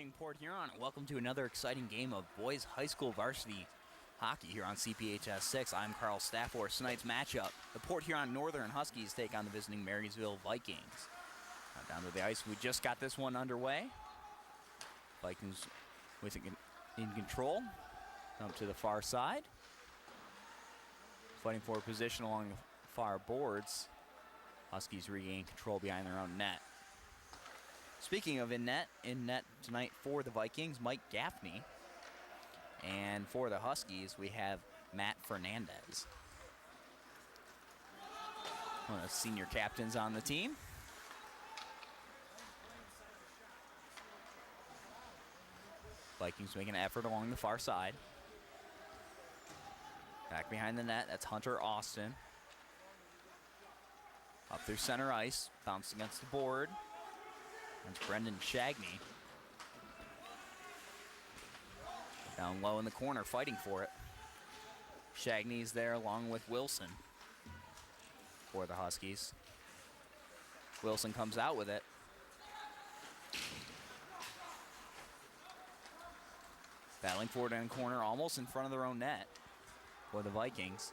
evening, Port Huron, and welcome to another exciting game of boys high school varsity hockey here on CPHS 6. I'm Carl Stafford. Tonight's matchup, the Port Huron Northern Huskies take on the visiting Marysville Vikings. Now down to the ice, we just got this one underway. Vikings with it in control. Dump to the far side. Fighting for position along the far boards. Huskies regain control behind their own net. Speaking of in net tonight for the Vikings, Mike Gaffney. And for the Huskies, we have Matt Fernandez. One of the senior captains on the team. Vikings making an effort along the far side. Back behind the net, that's Hunter Austin. Up through center ice, bounced against the board. That's Brendan Shagney. Down low in the corner, fighting for it. Shagney's there along with Wilson for the Huskies. Wilson comes out with it. Battling forward in the corner, almost in front of their own net for the Vikings.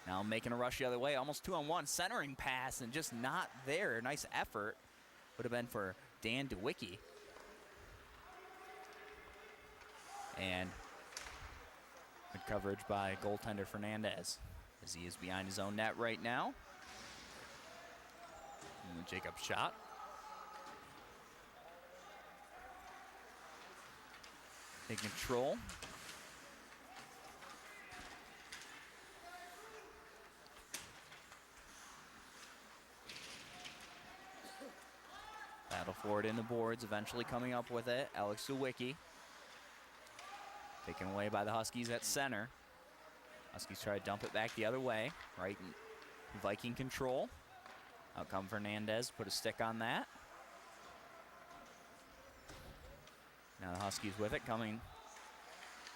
Now making a rush the other way, almost 2-on-1, centering pass and just not there. Nice effort. Would have been for Dan DeWicki. And good coverage by goaltender Fernandez as he is behind his own net right now. And Jacob shot. Take control. Battle forward in the boards, eventually coming up with it. Alex Sawicki. Taken away by the Huskies at center. Huskies try to dump it back the other way. Right in Viking control. Out come Fernandez, put a stick on that. Now the Huskies with it, coming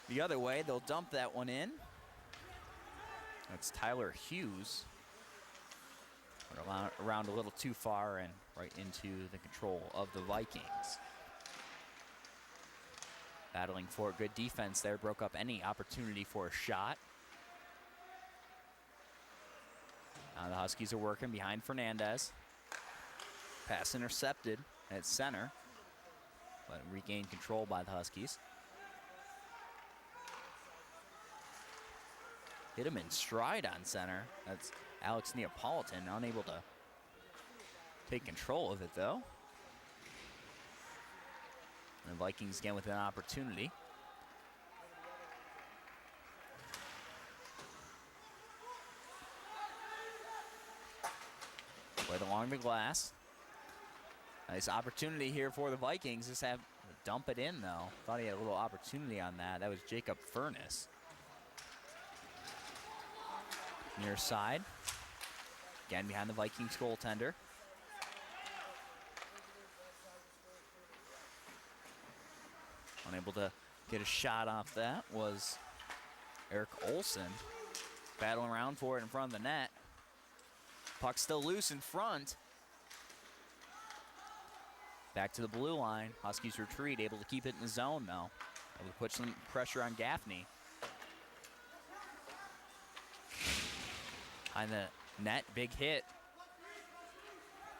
the other way. They'll dump that one in. That's Tyler Hughes. Around a little too far and right into the control of the Vikings. Battling for good defense there, broke up any opportunity for a shot. Now the Huskies are working behind Fernandez. Pass intercepted at center, but regained control by the Huskies. Hit him in stride on center. That's Alex Neapolitan, unable to take control of it though. And the Vikings again with an opportunity. Played along the glass. Nice opportunity here for the Vikings. Just have to dump it in though. Thought he had a little opportunity on that. That was Jacob Furness. Near side. Again behind the Vikings goaltender. Unable to get a shot off that was Eric Olson. Battling around for it in front of the net. Puck still loose in front. Back to the blue line. Huskies retreat, able to keep it in the zone though. Able to put some pressure on Gaffney. Behind the net, big hit.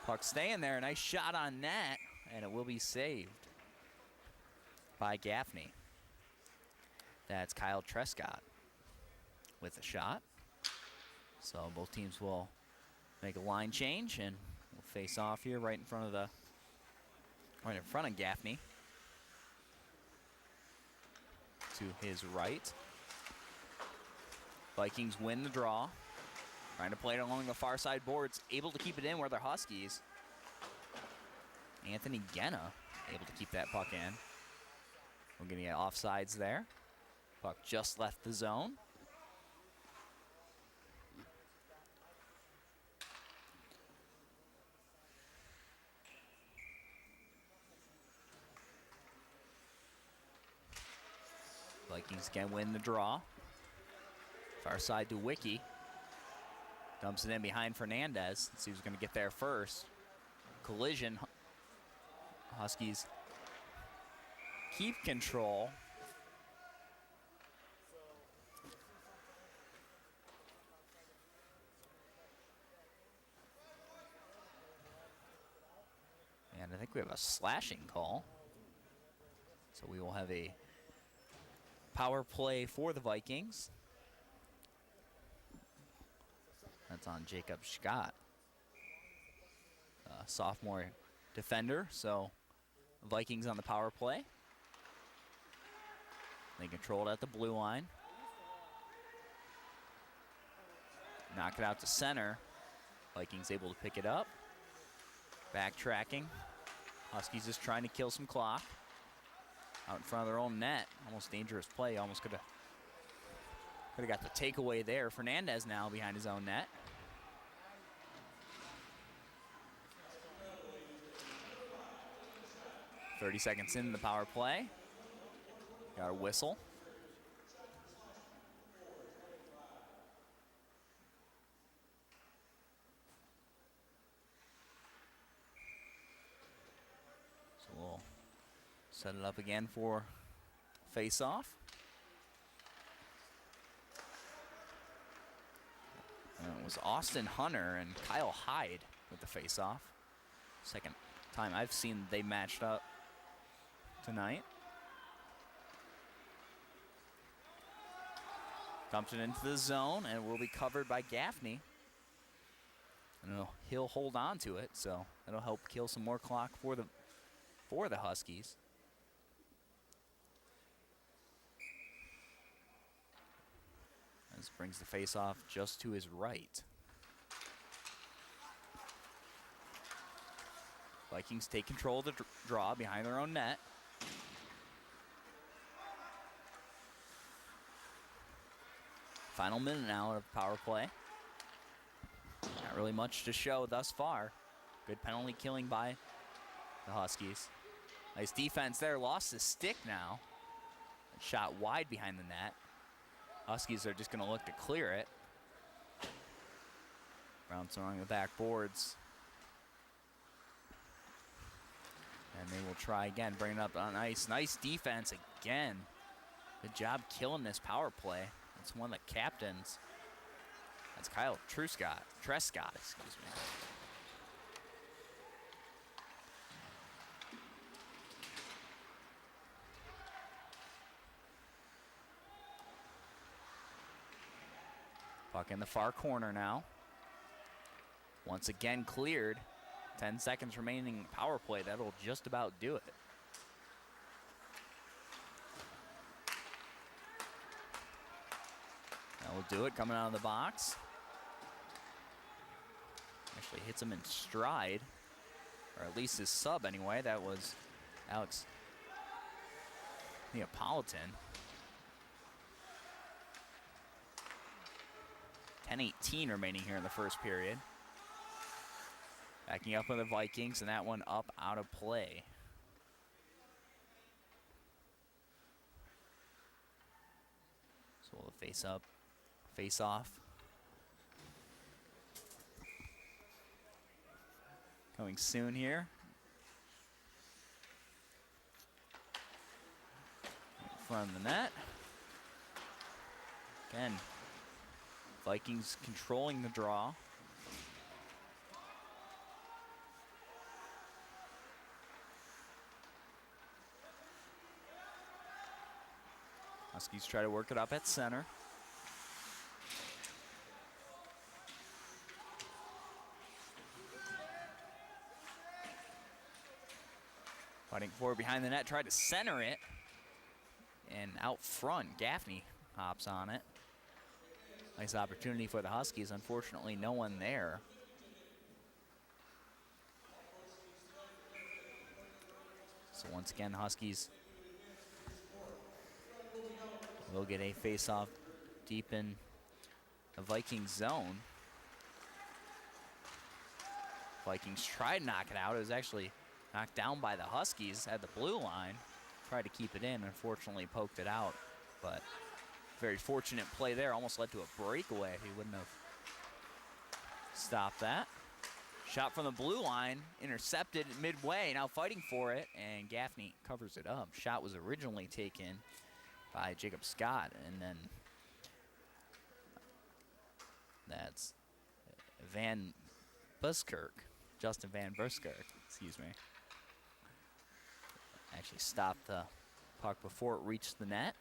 Puck staying there, nice shot on net, and it will be saved by Gaffney. That's Kyle Trescott with the shot. So both teams will make a line change and we'll face off here right in front of Gaffney. To his right. Vikings win the draw. Trying to play it along the far side boards. Able to keep it in where they're Huskies. Anthony Genna able to keep that puck in. We're getting offsides there. Puck just left the zone. Vikings again win the draw. Far side to Wiki. Dumps it in behind Fernandez. Let's see who's going to get there first. Collision. Huskies keep control. And I think we have a slashing call. So we will have a power play for the Vikings. That's on Jacob Scott, sophomore defender. So Vikings on the power play. They control it at the blue line. Knock it out to center. Vikings able to pick it up. Backtracking. Huskies just trying to kill some clock. Out in front of their own net. Almost dangerous play. Almost could have got the takeaway there. Fernandez now behind his own net. .30 seconds into the power play. Got a whistle. So we'll set it up again for face-off. And it was Austin Hunter and Kyle Hyde with the face-off. Second time I've seen they matched up tonight. Dumps it into the zone and will be covered by Gaffney. And he'll hold on to it, so that'll help kill some more clock for the Huskies. This brings the face-off just to his right. Vikings take control of the draw behind their own net. Final minute now of power play. Not really much to show thus far. Good penalty killing by the Huskies. Nice defense there. Lost the stick now. Shot wide behind the net. Huskies are just going to look to clear it. Bouncing along the backboards. And they will try again, bring it up on ice. Nice defense again. Good job killing this power play. It's one that captains. That's Kyle Trescott, excuse me. Puck in the far corner now. Once again cleared. 10 seconds remaining in power play. That'll just about do it. That will do it coming out of the box. Actually hits him in stride. Or at least his sub anyway. That was Alex Neapolitan. 10:18 remaining here in the first period. Backing up with the Vikings, and that one up out of play. So we'll face off. Coming soon here. In front of the net. Again, Vikings controlling the draw. Huskies try to work it up at center. Fighting forward behind the net, tried to center it. And out front, Gaffney hops on it. Nice opportunity for the Huskies. Unfortunately, no one there. So once again, Huskies will get a face-off deep in the Vikings zone. Vikings tried to knock it out. It was actually knocked down by the Huskies at the blue line. Tried to keep it in, unfortunately poked it out. But very fortunate play there. Almost led to a breakaway if he wouldn't have stopped that. Shot from the blue line, intercepted midway, now fighting for it, and Gaffney covers it up. Shot was originally taken by Jacob Scott, and then that's Justin Van Buskirk, excuse me. Actually stopped the puck before it reached the net.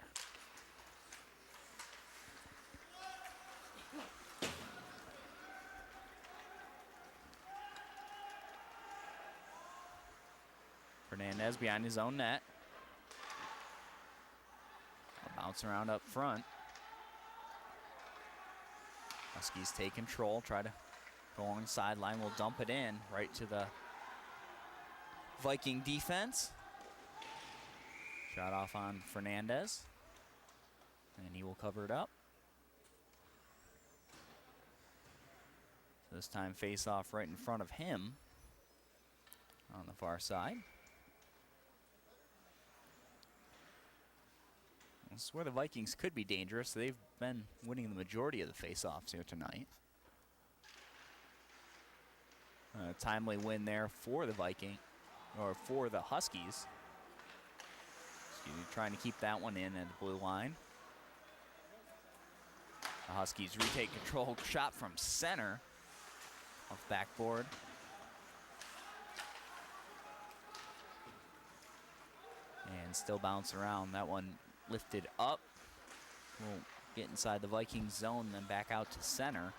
Fernandez behind his own net. Bounce around up front. Huskies take control, try to go on the sideline. Will dump it in right to the Viking defense. Shot off on Fernandez, and he will cover it up. So this time face off right in front of him on the far side. This is where the Vikings could be dangerous. They've been winning the majority of the face-offs here tonight. A timely win there for the Huskies. Excuse me, trying to keep that one in at the blue line. The Huskies retake control. Shot from center off backboard. And still bounce around. That one lifted up. Will get inside the Viking zone, then back out to center.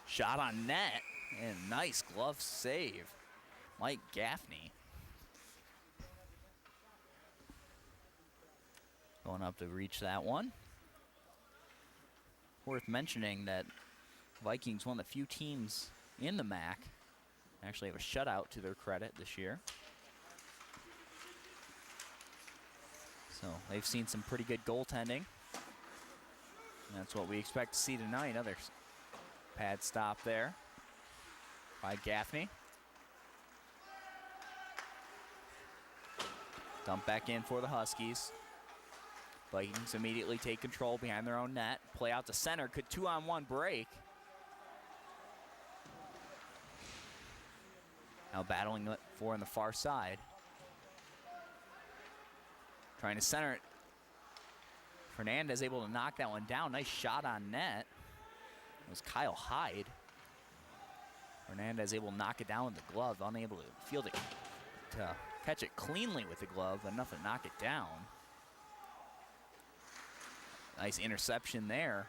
Shot on net, and nice glove save. Mike Gaffney. Going up to reach that one. Worth mentioning that Vikings, one of the few teams in the MAC, actually have a shutout to their credit this year. So they've seen some pretty good goaltending. And that's what we expect to see tonight. Another pad stop there by Gaffney. Dump back in for the Huskies. Vikings immediately take control behind their own net. Play out to center. Could 2-on-1 break. Now battling for on the far side. Trying to center it. Fernandez able to knock that one down. Nice shot on net. It was Kyle Hyde. Fernandez able to knock it down with the glove. Unable to field it, to catch it cleanly with the glove, but enough to knock it down. Nice interception there.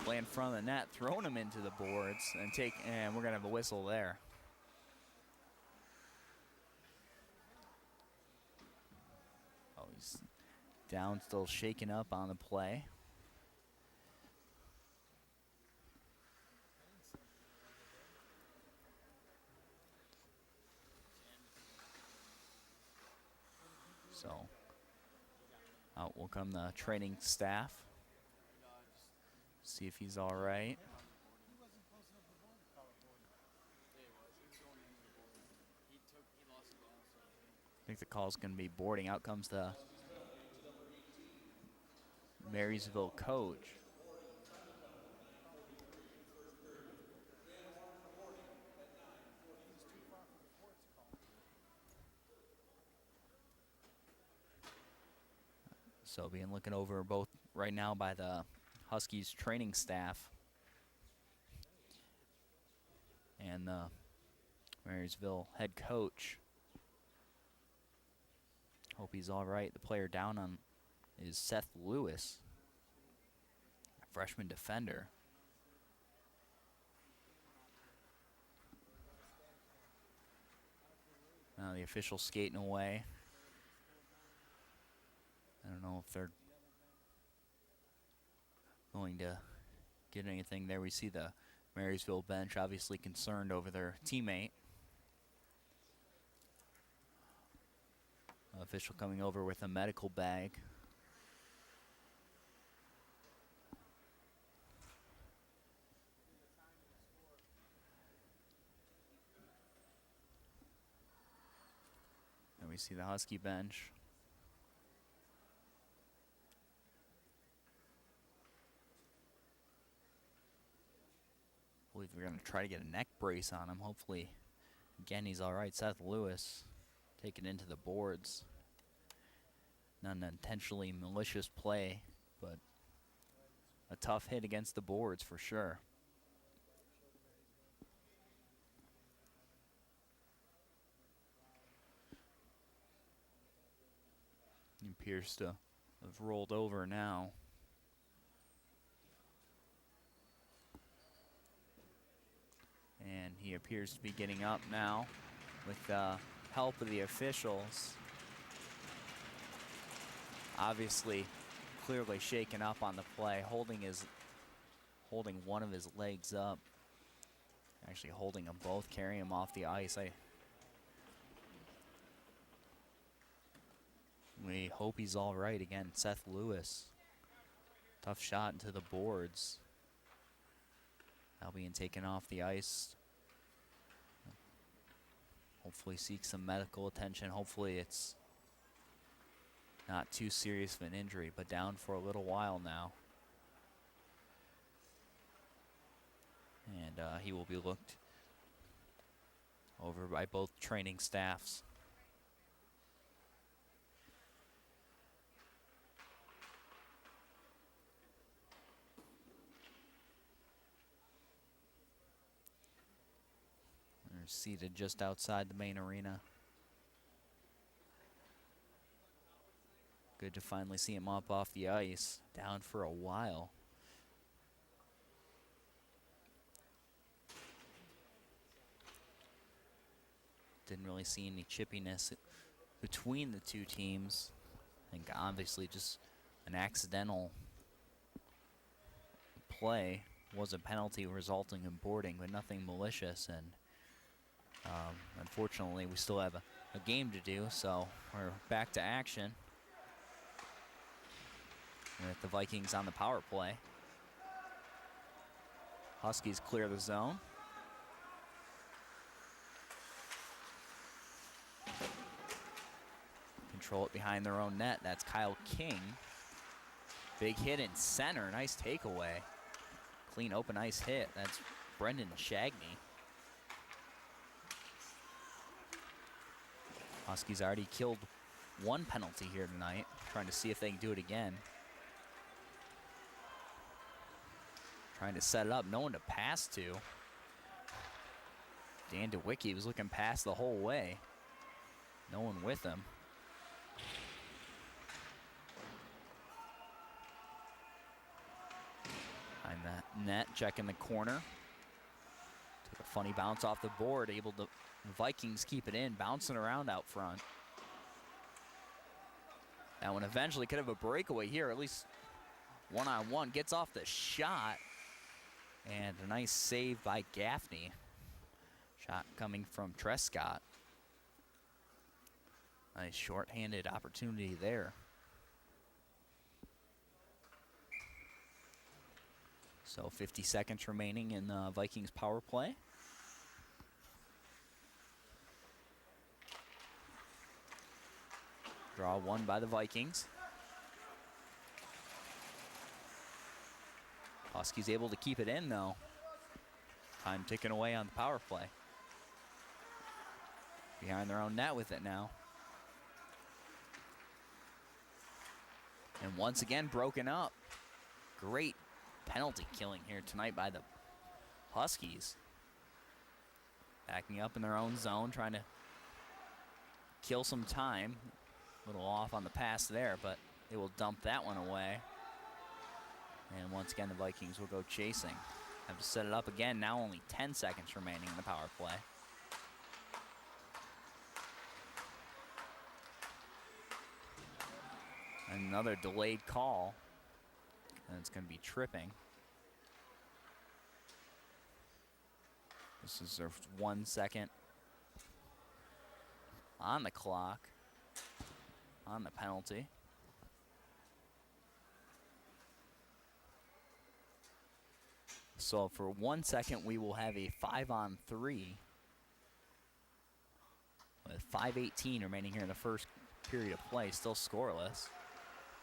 Play in front of the net, throwing him into the boards, and we're gonna have a whistle there. Oh, he's down, still shaken up on the play. So out will come the training staff. See if he's all right. I think the call's going to be boarding. Out comes the Marysville coach. So being looking over both right now by the Huskies training staff and the Marysville head coach. Hope he's all right. The player down on is Seth Lewis, a freshman defender. Now the official skating away. I don't know if they're going to get anything there. We see the Marysville bench obviously concerned over their teammate. Official coming over with a medical bag. And we see the Husky bench. believe we're going to try to get a neck brace on him. Hopefully, again, he's all right. Seth Lewis taking into the boards. Not an intentionally malicious play, but a tough hit against the boards for sure. He appears to have rolled over now. And he appears to be getting up now with the help of the officials. Obviously, clearly shaken up on the play, holding one of his legs up. Actually holding them both, carrying him off the ice. We hope he's all right. Again, Seth Lewis. Tough shot into the boards. Now being taken off the ice. Hopefully seek some medical attention. Hopefully it's not too serious of an injury, but down for a little while now. And he will be looked over by both training staffs. They're seated just outside the main arena. Good to finally see him up off the ice, down for a while. Didn't really see any chippiness between the two teams. I think obviously just an accidental play was a penalty resulting in boarding, but nothing malicious. And unfortunately, we still have a game to do, so we're back to action with the Vikings on the power play. Huskies clear the zone. Control it behind their own net. That's Kyle King. Big hit in center. Nice takeaway. Clean open ice hit. That's Brendan Shagney. Huskies already killed one penalty here tonight. Trying to see if they can do it again. Trying to set it up. No one to pass to. Dan DeWicki was looking past the whole way. No one with him. Behind that net, checking the corner. Took a funny bounce off the board. Able to, the Vikings keep it in, bouncing around out front. That one eventually could have a breakaway here, at least one-on-one. Gets off the shot. And a nice save by Gaffney. Shot coming from Trescott. Nice short-handed opportunity there. So 50 seconds remaining in the Vikings power play. Draw one by the Vikings. Huskies able to keep it in, though. Time ticking away on the power play. Behind their own net with it now. And once again, broken up. Great penalty killing here tonight by the Huskies. Backing up in their own zone, trying to kill some time. A little off on the pass there, but they will dump that one away. And once again, the Vikings will go chasing. Have to set it up again. Now only 10 seconds remaining in the power play. Another delayed call. And it's going to be tripping. This is their 1 second on the clock. On the penalty. So for 1 second, we will have a 5-on-3 with 5:18 remaining here in the first period of play, still scoreless.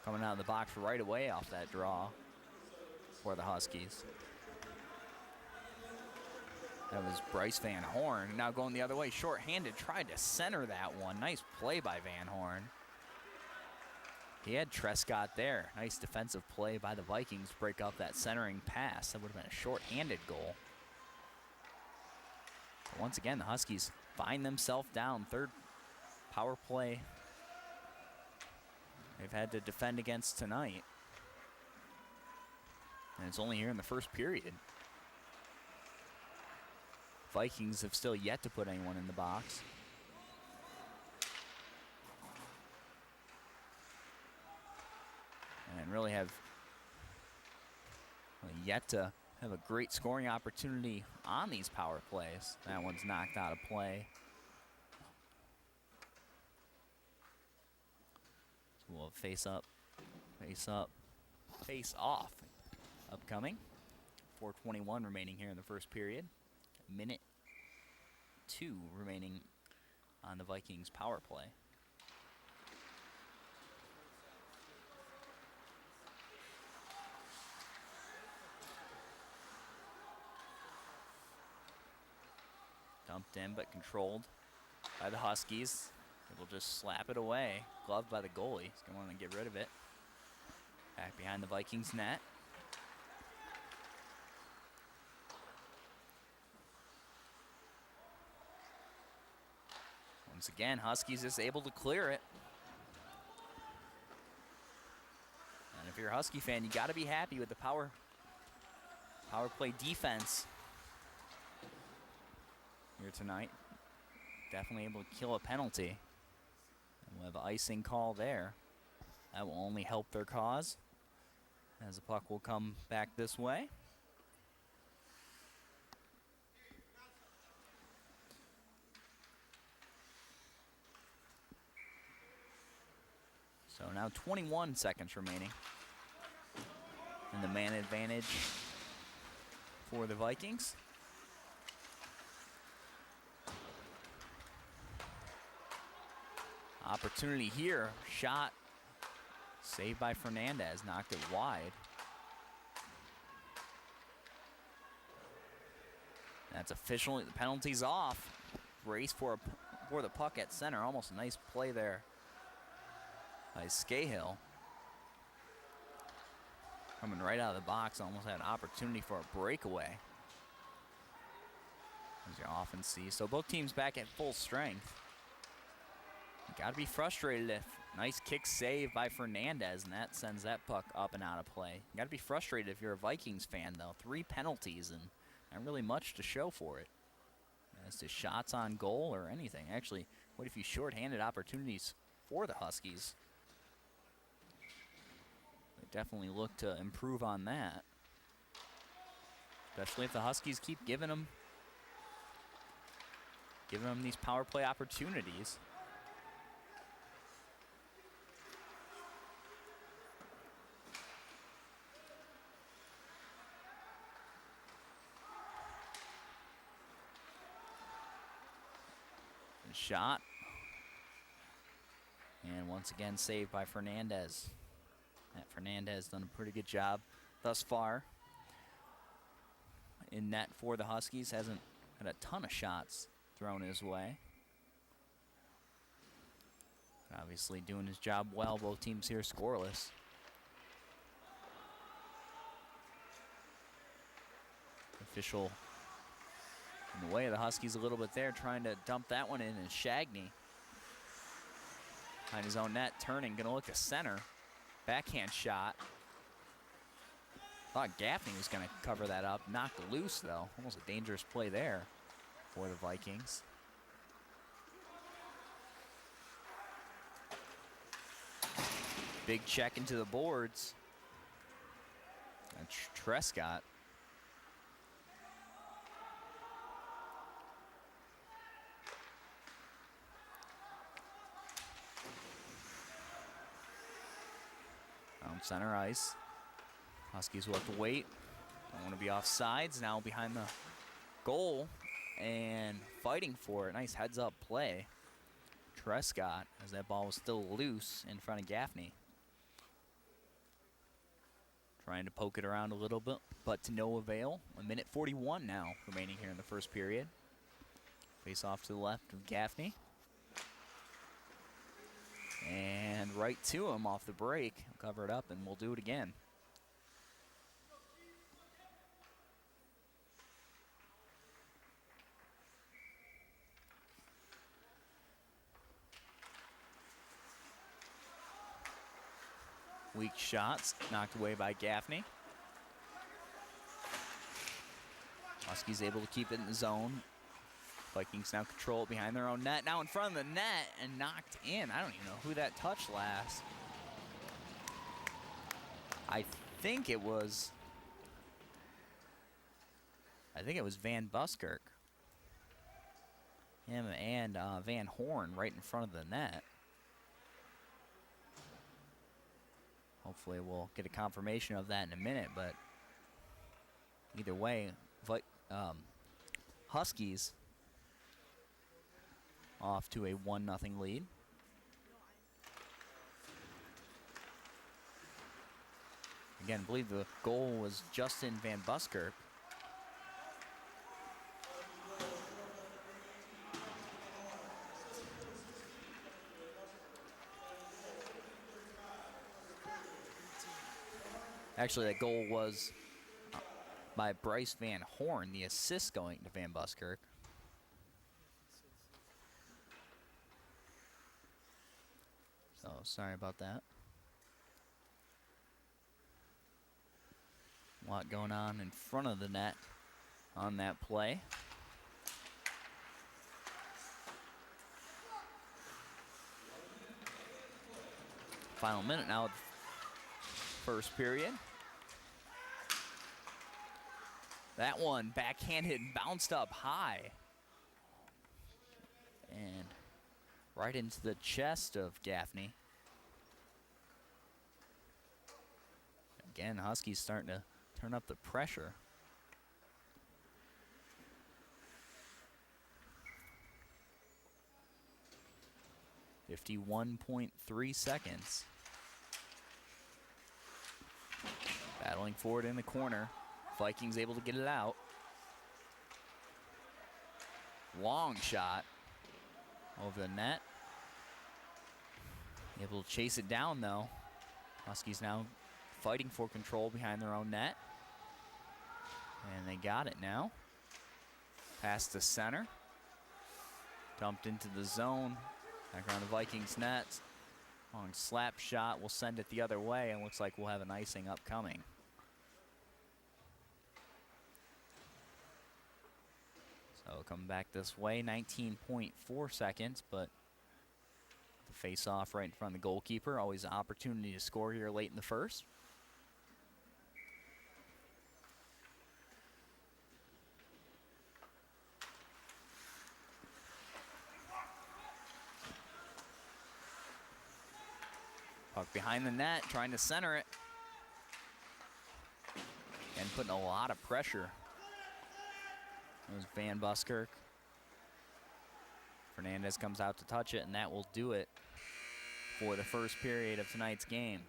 Coming out of the box right away off that draw for the Huskies. That was Bryce Van Horn. Now going the other way, short-handed, tried to center that one. Nice play by Van Horn. He had Trescott there. Nice defensive play by the Vikings. Break up that centering pass. That would have been a short-handed goal. But once again, the Huskies find themselves down. Third power play they've had to defend against tonight. And it's only here in the first period. Vikings have still yet to put anyone in the box. And really have yet to have a great scoring opportunity on these power plays. That one's knocked out of play. So we'll face up, face off upcoming. 4:21 remaining here in the first period. Minute 2 remaining on the Vikings power play. Dumped in but controlled by the Huskies. They will just slap it away. Gloved by the goalie. He's going to want to get rid of it. Back behind the Vikings net. Once again, Huskies is able to clear it. And if you're a Husky fan, you got to be happy with the power play defense here tonight. Definitely able to kill a penalty. And we'll have an icing call there. That will only help their cause, as the puck will come back this way. So now 21 seconds remaining. And the man advantage for the Vikings. Opportunity here. Shot. Saved by Fernandez. Knocked it wide. That's officially, the penalty's off. Race for the puck at center. Almost a nice play there by Scahill. Coming right out of the box. Almost had an opportunity for a breakaway, as you often see. So both teams back at full strength. Got to be frustrated if nice kick save by Fernandez, and that sends that puck up and out of play. You got to be frustrated if you're a Vikings fan, though. 3 penalties and not really much to show for it as to shots on goal or anything. Actually, what if you shorthanded opportunities for the Huskies? They definitely look to improve on that, especially if the Huskies keep giving them these power play opportunities. Shot. And once again, saved by Fernandez. That Fernandez done a pretty good job thus far in net for the Huskies. Hasn't had a ton of shots thrown his way. But obviously doing his job well. Both teams here scoreless. Official in the way of the Huskies a little bit there, trying to dump that one in, and Shagney behind his own net, turning, gonna look to center. Backhand shot. Thought Gaffney was gonna cover that up. Knocked loose though. Almost a dangerous play there for the Vikings. Big check into the boards. And Trescott. Center ice. Huskies will have to wait. Don't want to be off sides. Now behind the goal and fighting for it. Nice heads up play. Trescott, as that ball was still loose in front of Gaffney. Trying to poke it around a little bit, but to no avail. 1:41 now remaining here in the first period. Face off to the left of Gaffney. And right to him off the break. Cover it up, and we'll do it again. Weak shots knocked away by Gaffney. Huskies able to keep it in the zone. Vikings now control it behind their own net. Now in front of the net and knocked in. I don't even know who that touched last. I think it was Van Buskirk. Him and Van Horn right in front of the net. Hopefully we'll get a confirmation of that in a minute, but either way, Huskies off to a 1-0 lead. Again, I believe the goal was Justin Van Buskirk. Actually, that goal was by Bryce Van Horn, the assist going to Van Buskirk. So, sorry about that. A lot going on in front of the net on that play. Final minute now of the first period. That one backhanded, bounced up high. And right into the chest of Gaffney. Again, Huskies starting to turn up the pressure. .3 seconds. Battling forward in the corner. Vikings able to get it out. Long shot over the net. Able to chase it down though. Huskies now fighting for control behind their own net. And they got it now. Past the center. Dumped into the zone. Back around the Vikings net. Long slap shot will send it the other way, and looks like we'll have an icing upcoming. So coming back this way, 19.4 seconds, but the face-off right in front of the goalkeeper. Always an opportunity to score here late in the first. Puck behind the net, trying to center it. And putting a lot of pressure. There's Van Buskirk. Fernandez comes out to touch it, and that will do it for the first period of tonight's game.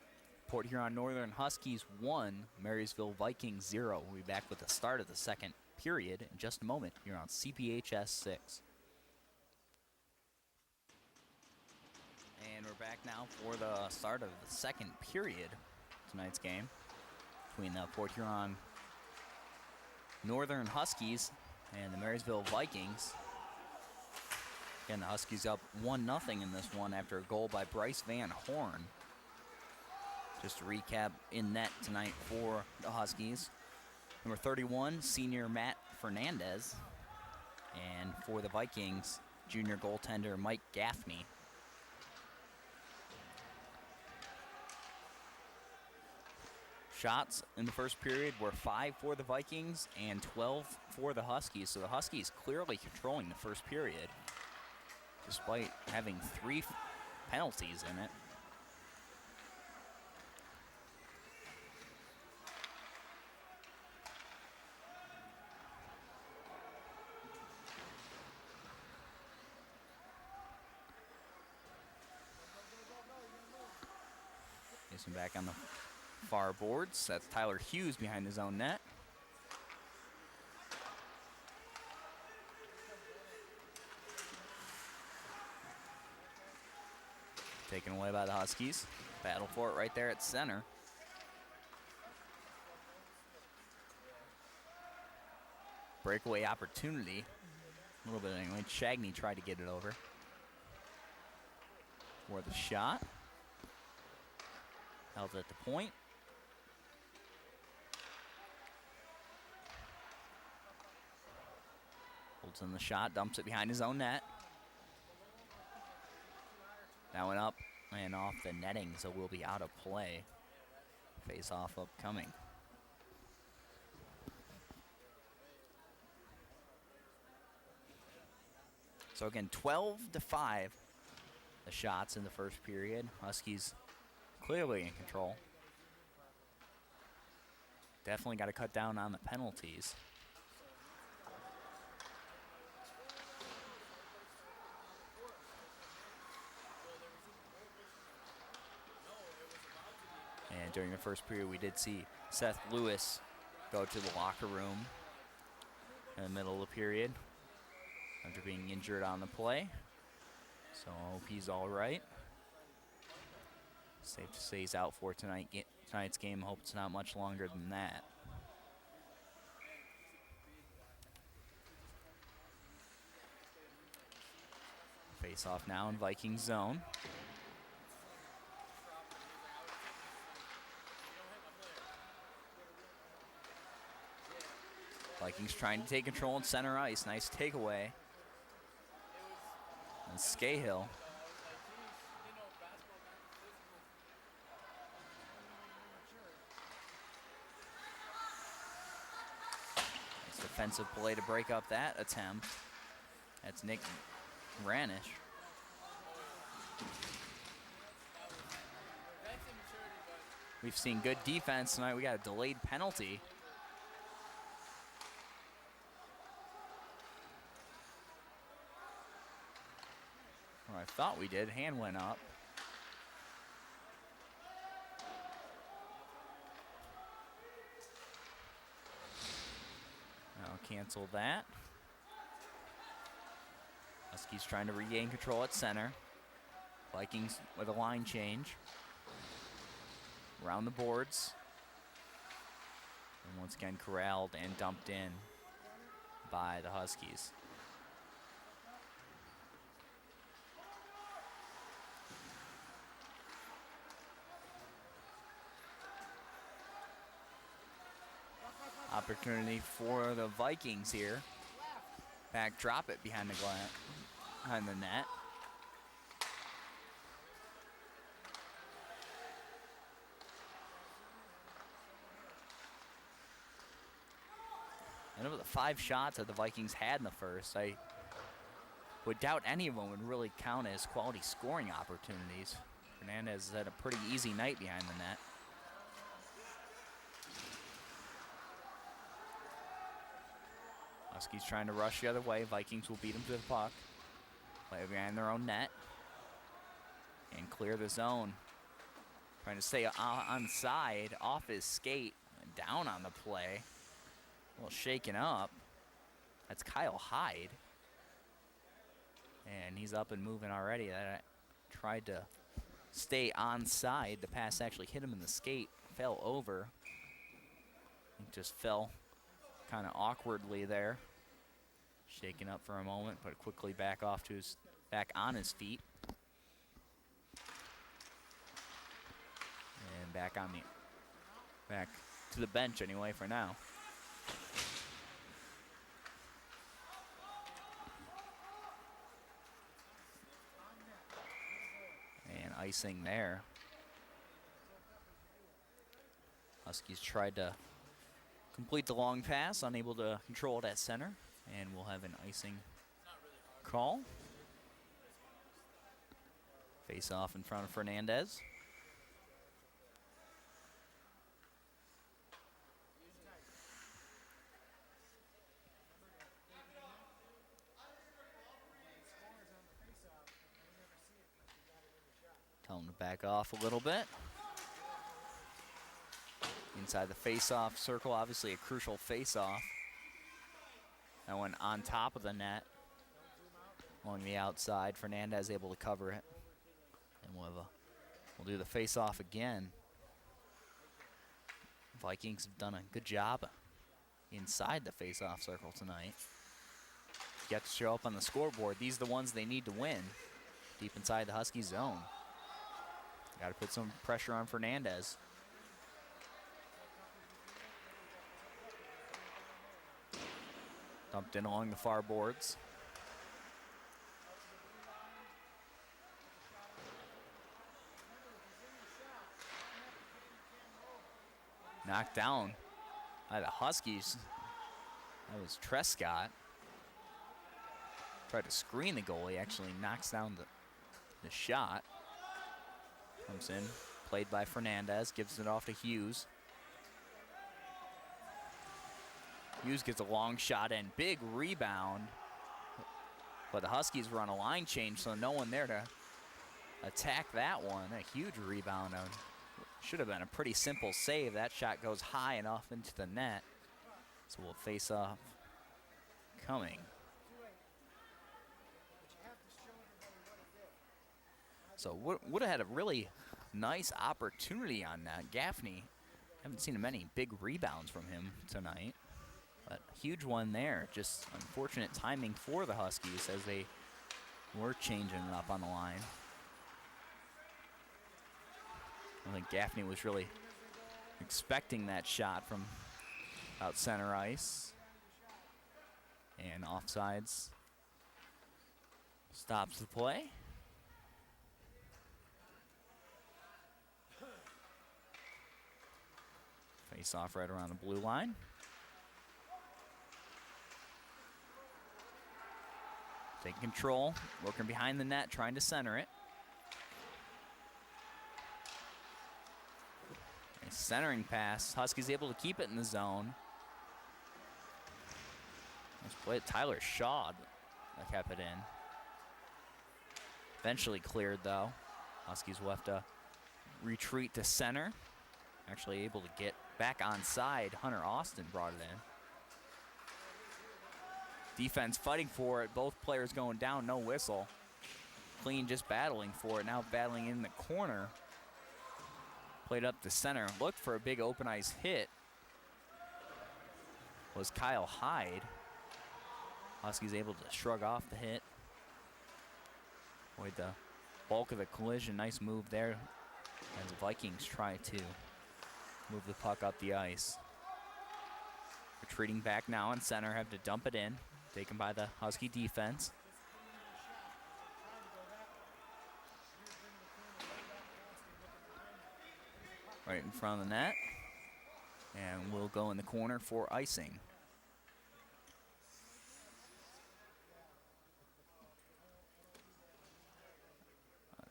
Port Huron Northern Huskies 1, Marysville Vikings 0. We'll be back with the start of the second period in just a moment here on CPHS 6. And we're back now for the start of the second period of tonight's game between the Port Huron Northern Huskies and the Marysville Vikings. Again, the Huskies up 1-0 in this one after a goal by Bryce Van Horn. Just to recap, in net tonight for the Huskies, number 31, senior Matt Fernandez. And for the Vikings, junior goaltender Mike Gaffney. Shots in the first period were 5 for the Vikings and 12 for the Huskies. So the Huskies clearly controlling the first period, despite having 3 penalties in it. Jason back on the far boards. That's Tyler Hughes behind his own net. Taken away by the Huskies. Battle for it right there at center. Breakaway opportunity. A little bit anyway. Shagney tried to get it over. For the shot. Held at the point. Holds in the shot, dumps it behind his own net. That went up and off the netting, so we'll be out of play. Face off upcoming. So again, 12-5 the shots in the first period. Huskies clearly in control. Definitely got to cut down on the penalties. And during the first period, we did see Seth Lewis go to the locker room in the middle of the period after being injured on the play. So I hope he's all right. Safe to say he's out for tonight's game. Hope it's not much longer than that. Face off now in Viking zone. Vikings trying to take control in center ice. Nice takeaway. And Scahill. Nice defensive play to break up that attempt. That's Nick Ranish. We've seen good defense tonight. We got a delayed penalty. Or I thought we did. Hand went up. I'll cancel that. Huskies trying to regain control at center. Vikings with a line change. Around the boards. And once again corralled and dumped in by the Huskies. Opportunity for the Vikings here. Back drop it behind behind the net. And over the 5 shots that the Vikings had in the first, I would doubt any of them would really count as quality scoring opportunities. Fernandez had a pretty easy night behind the net. Huskies trying to rush the other way. Vikings will beat them to the puck. Play behind their own net. And clear the zone. Trying to stay on side, off his skate, and down on the play. A little shaken up. That's Kyle Hyde. And he's up and moving already. That tried to stay on side. The pass actually hit him in the skate. Fell over. He just fell kind of awkwardly there. Shaken up for a moment, but quickly back on his feet. And back to the bench anyway for now. And icing there. Huskies tried to complete the long pass, unable to control it at center, and we'll have an icing call. Face off in front of Fernandez. Tell him to back off a little bit. inside the face-off circle. Obviously a crucial face-off. That went on top of the net along the outside. Fernandez able to cover it. And we'll do the face-off again. Vikings have done a good job inside the face-off circle tonight. Get to show up on the scoreboard. These are the ones they need to win. Deep inside the Husky zone. Got to put some pressure on Fernandez. Dumped in along the far boards. Knocked down by the Huskies. That was Trescott. Tried to screen the goalie, actually knocks down the shot. Comes in, played by Fernandez, gives it off to Hughes. Hughes gets a long shot and big rebound. But the Huskies were on a line change, so no one there to attack that one. A huge rebound. Should have been a pretty simple save. That shot goes high enough into the net. So we'll face off coming. So would have had a really nice opportunity on that. Gaffney, haven't seen many big rebounds from him tonight. But huge one there. Just unfortunate timing for the Huskies as they were changing it up on the line. I think Gaffney was really expecting that shot from out center ice. And offsides stops the play. Face off right around the blue line. Taking control, working behind the net, trying to center it. A centering pass. Huskies able to keep it in the zone. Nice play. Tyler Shaw that kept it in. Eventually cleared though. Huskies will have to retreat to center. Actually able to get back on side. Hunter Austin brought it in. Defense fighting for it. Both players going down, no whistle. Clean just battling for it. Now battling in the corner. Played up the center. Looked for a big open ice hit. Was Kyle Hyde. Huskies able to shrug off the hit. Avoid the bulk of the collision. Nice move there as the Vikings try to move the puck up the ice. Retreating back now in center. Have to dump it in. Taken by the Husky defense. Right in front of the net. And we'll go in the corner for icing.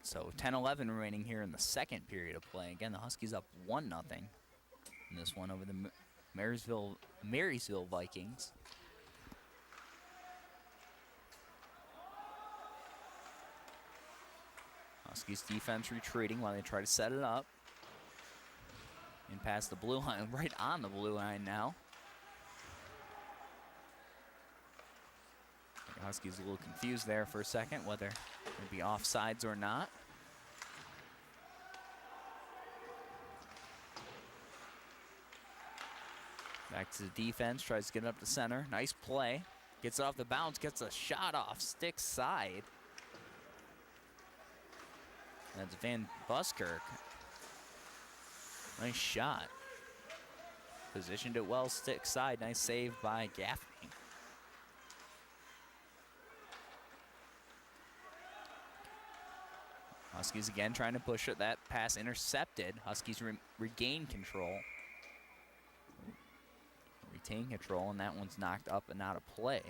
So 10-11 remaining here in the second period of play. Again, the Huskies up 1-0 in this one over the Marysville Vikings. Huskies defense retreating while they try to set it up. In past the blue line, right on the blue line now. The Huskies a little confused there for a second, whether it'd be offsides or not. Back to the defense, tries to get up to center. Nice play. Gets it off the bounce, gets a shot off stick side. That's Van Buskirk. Nice shot. Positioned it well, stick side. Nice save by Gaffney. Huskies again trying to push it. That pass intercepted. Huskies regain control. Retain control, and that one's knocked up and out of play.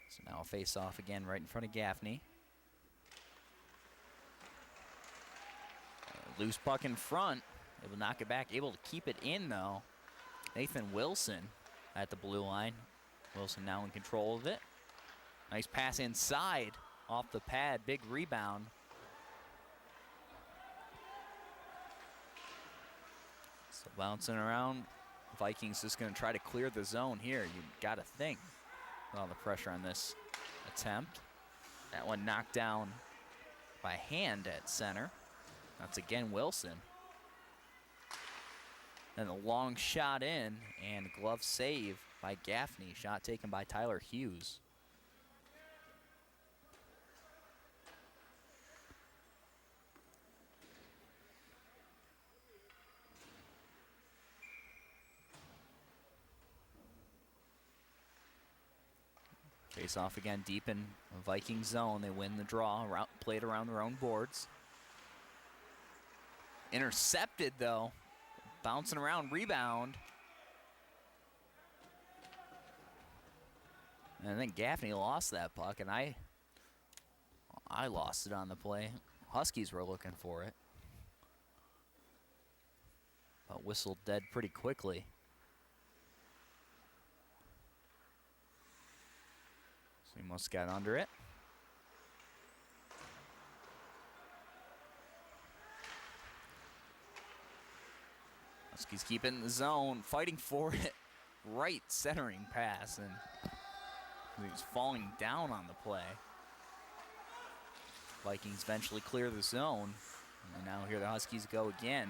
So now a face-off again right in front of Gaffney. Loose puck in front. Able to knock it back. Able to keep it in, though. Nathan Wilson at the blue line. Wilson now in control of it. Nice pass inside off the pad. Big rebound. So bouncing around. Vikings just going to try to clear the zone here. You got to think with all the pressure on this attempt. That one knocked down by hand at center. That's again Wilson. And a long shot in and glove save by Gaffney. Shot taken by Tyler Hughes. Face off again deep in Viking zone. They win the draw, played around their own boards. Intercepted though. Bouncing around, rebound. And I think Gaffney lost that puck, and I lost it on the play. Huskies were looking for it. But whistled dead pretty quickly. So he must have got under it. Huskies keep it in the zone, fighting for it. Right centering pass, and he was falling down on the play. Vikings eventually clear the zone. And now here the Huskies go again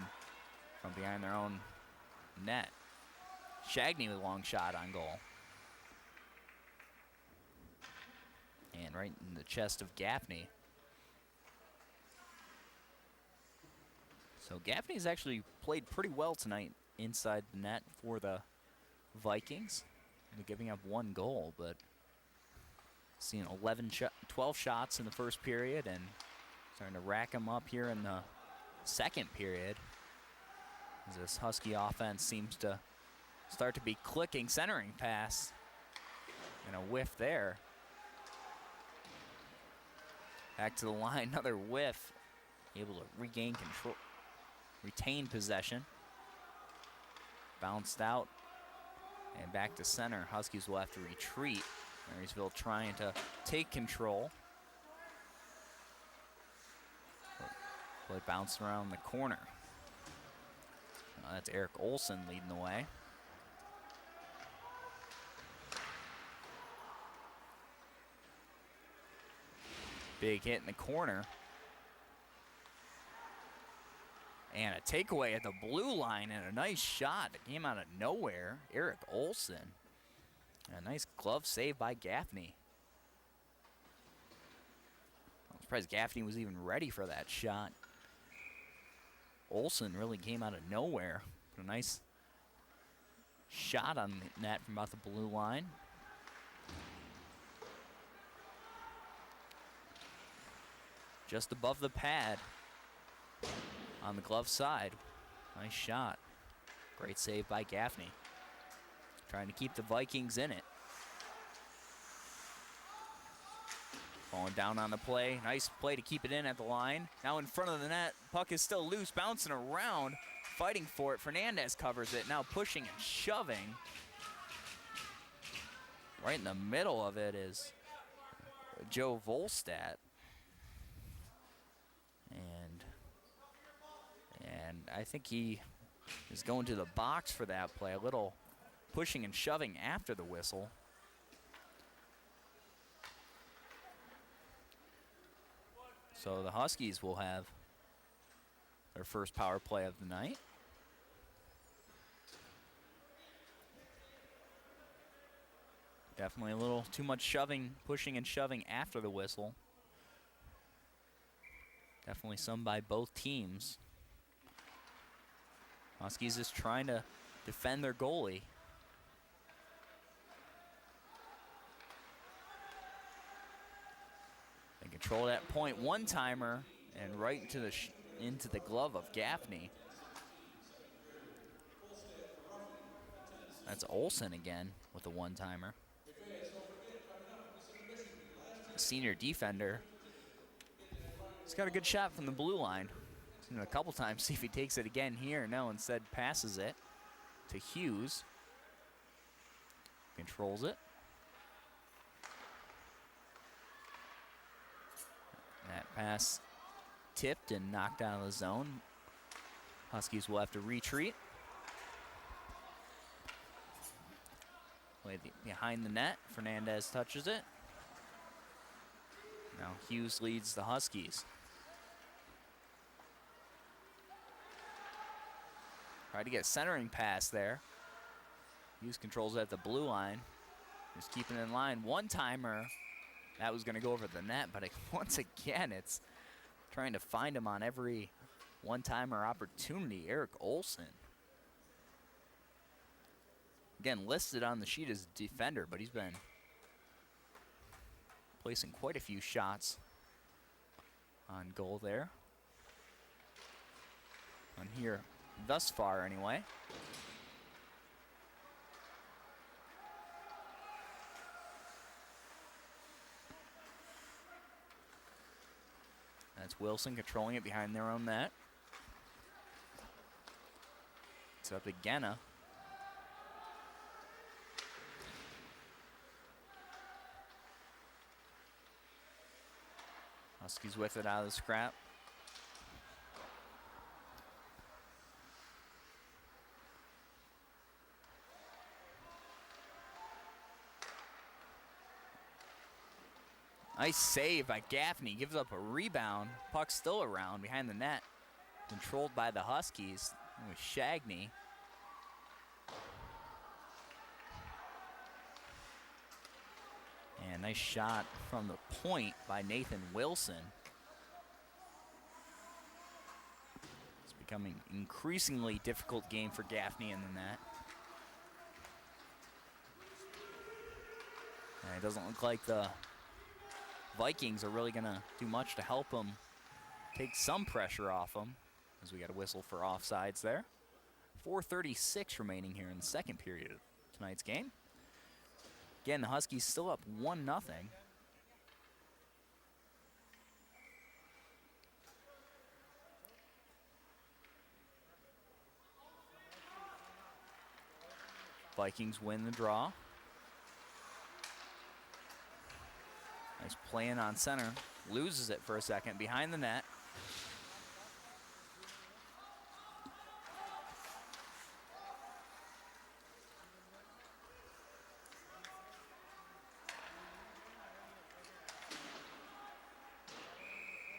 from behind their own net. Shagney with a long shot on goal. And right in the chest of Gaffney. So Gaffney's actually played pretty well tonight inside the net for the Vikings. They're giving up one goal, but seeing 12 shots in the first period and starting to rack them up here in the second period. As this Husky offense seems to start to be clicking. Centering pass and a whiff there. Back to the line, another whiff. Able to regain control, retain possession. Bounced out and back to center. Huskies will have to retreat. Marysville trying to take control. Play bouncing around the corner. That's Eric Olson leading the way. Big hit in the corner. And a takeaway at the blue line and a nice shot that came out of nowhere. Eric Olson. A nice glove save by Gaffney. I'm surprised Gaffney was even ready for that shot. Olson really came out of nowhere. A nice shot on the net from about the blue line. Just above the pad on the glove side. Nice shot. Great save by Gaffney. Trying to keep the Vikings in it. Falling down on the play. Nice play to keep it in at the line. Now in front of the net. Puck is still loose, bouncing around. Fighting for it. Fernandez covers it. Now pushing and shoving. Right in the middle of it is Joe Volstad. And I think he is going to the box for that play. A little pushing and shoving after the whistle. So the Huskies will have their first power play of the night. Definitely a little too much shoving, pushing and shoving after the whistle. Definitely some by both teams. Huskies just trying to defend their goalie. They control that point. One-timer and right into the glove of Gaffney. That's Olson again with a one-timer. Senior defender. He's got a good shot from the blue line. Seen it a couple times, see if he takes it again here. No, instead passes it to Hughes. Controls it. That pass tipped and knocked out of the zone. Huskies will have to retreat. Behind the net, Fernandez touches it. Now Hughes leads the Huskies. Tried to get a centering pass there. Hughes controls it at the blue line. Just keeping it in line. One-timer. That was going to go over the net, but once again, it's trying to find him on every one-timer opportunity. Eric Olson. Again, listed on the sheet as defender, but he's been placing quite a few shots on goal there. On here, thus far anyway. That's Wilson controlling it behind their own net. It's up to Genna. Huskies with it out of the scrap. Nice save by Gaffney. Gives up a rebound. Puck still around behind the net. Controlled by the Huskies. It was Shagney. And nice shot from the point by Nathan Wilson. It's becoming an increasingly difficult game for Gaffney in the net. And it doesn't look like the Vikings are really going to do much to help them take some pressure off them, as we got a whistle for offsides there. 4:36 remaining here in the second period of tonight's game. Again, the Huskies still up 1-0. Vikings win the draw. Nice playing on center. Loses it for a second behind the net.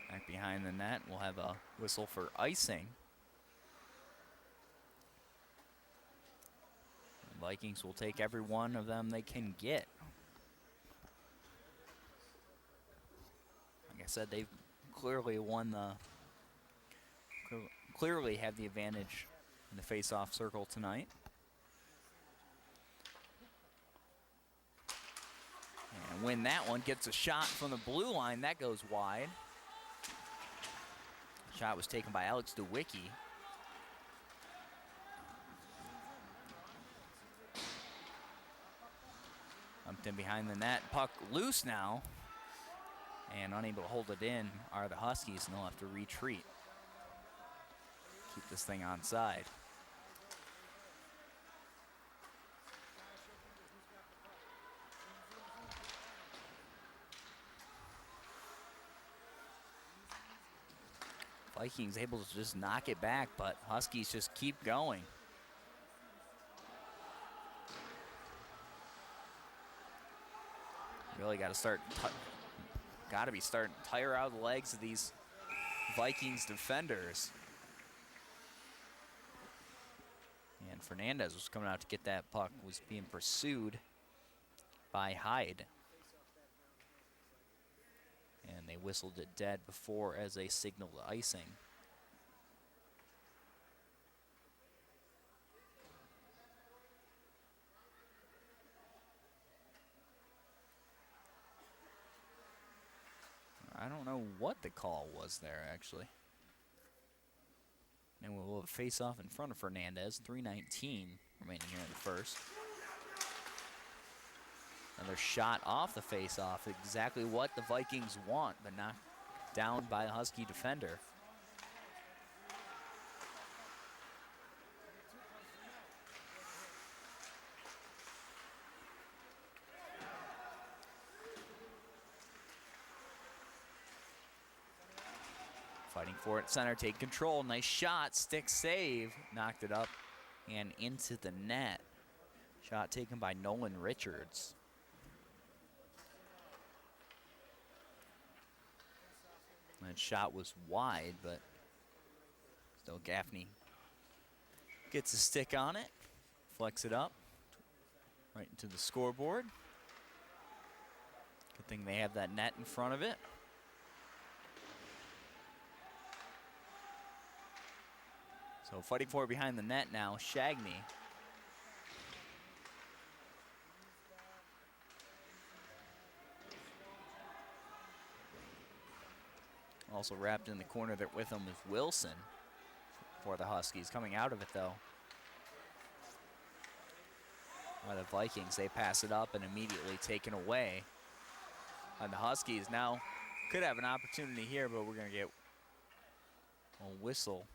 Back behind the net, we'll have a whistle for icing. The Vikings will take every one of them they can get. Like I said, they've clearly won clearly have the advantage in the face-off circle tonight. And when that one gets a shot from the blue line, that goes wide. Shot was taken by Alex DeWicki. Bumped in behind the net. Puck loose now. And unable to hold it in are the Huskies, and they'll have to retreat. Keep this thing onside. Vikings able to just knock it back, but Huskies just keep going. Really got to start, be starting to tire out the legs of these Vikings defenders. And Fernandez was coming out to get that puck, was being pursued by Hyde. And they whistled it dead before as they signaled icing. I don't know what the call was there, actually. And we'll have a face-off in front of Fernandez. 3:19 remaining here in the first. Another shot off the face-off. Exactly what the Vikings want, but knocked down by a Husky defender. for it, center, take control. Nice shot, stick save. Knocked it up and into the net. Shot taken by Nolan Richards. That shot was wide, but still Gaffney gets a stick on it, flex it up right into the scoreboard. Good thing they have that net in front of it. So fighting for it behind the net now, Shagney. Also wrapped in the corner there with him is Wilson for the Huskies. Coming out of it, though, by the Vikings. They pass it up and immediately taken away. And the Huskies now could have an opportunity here, but we're going to get a whistle.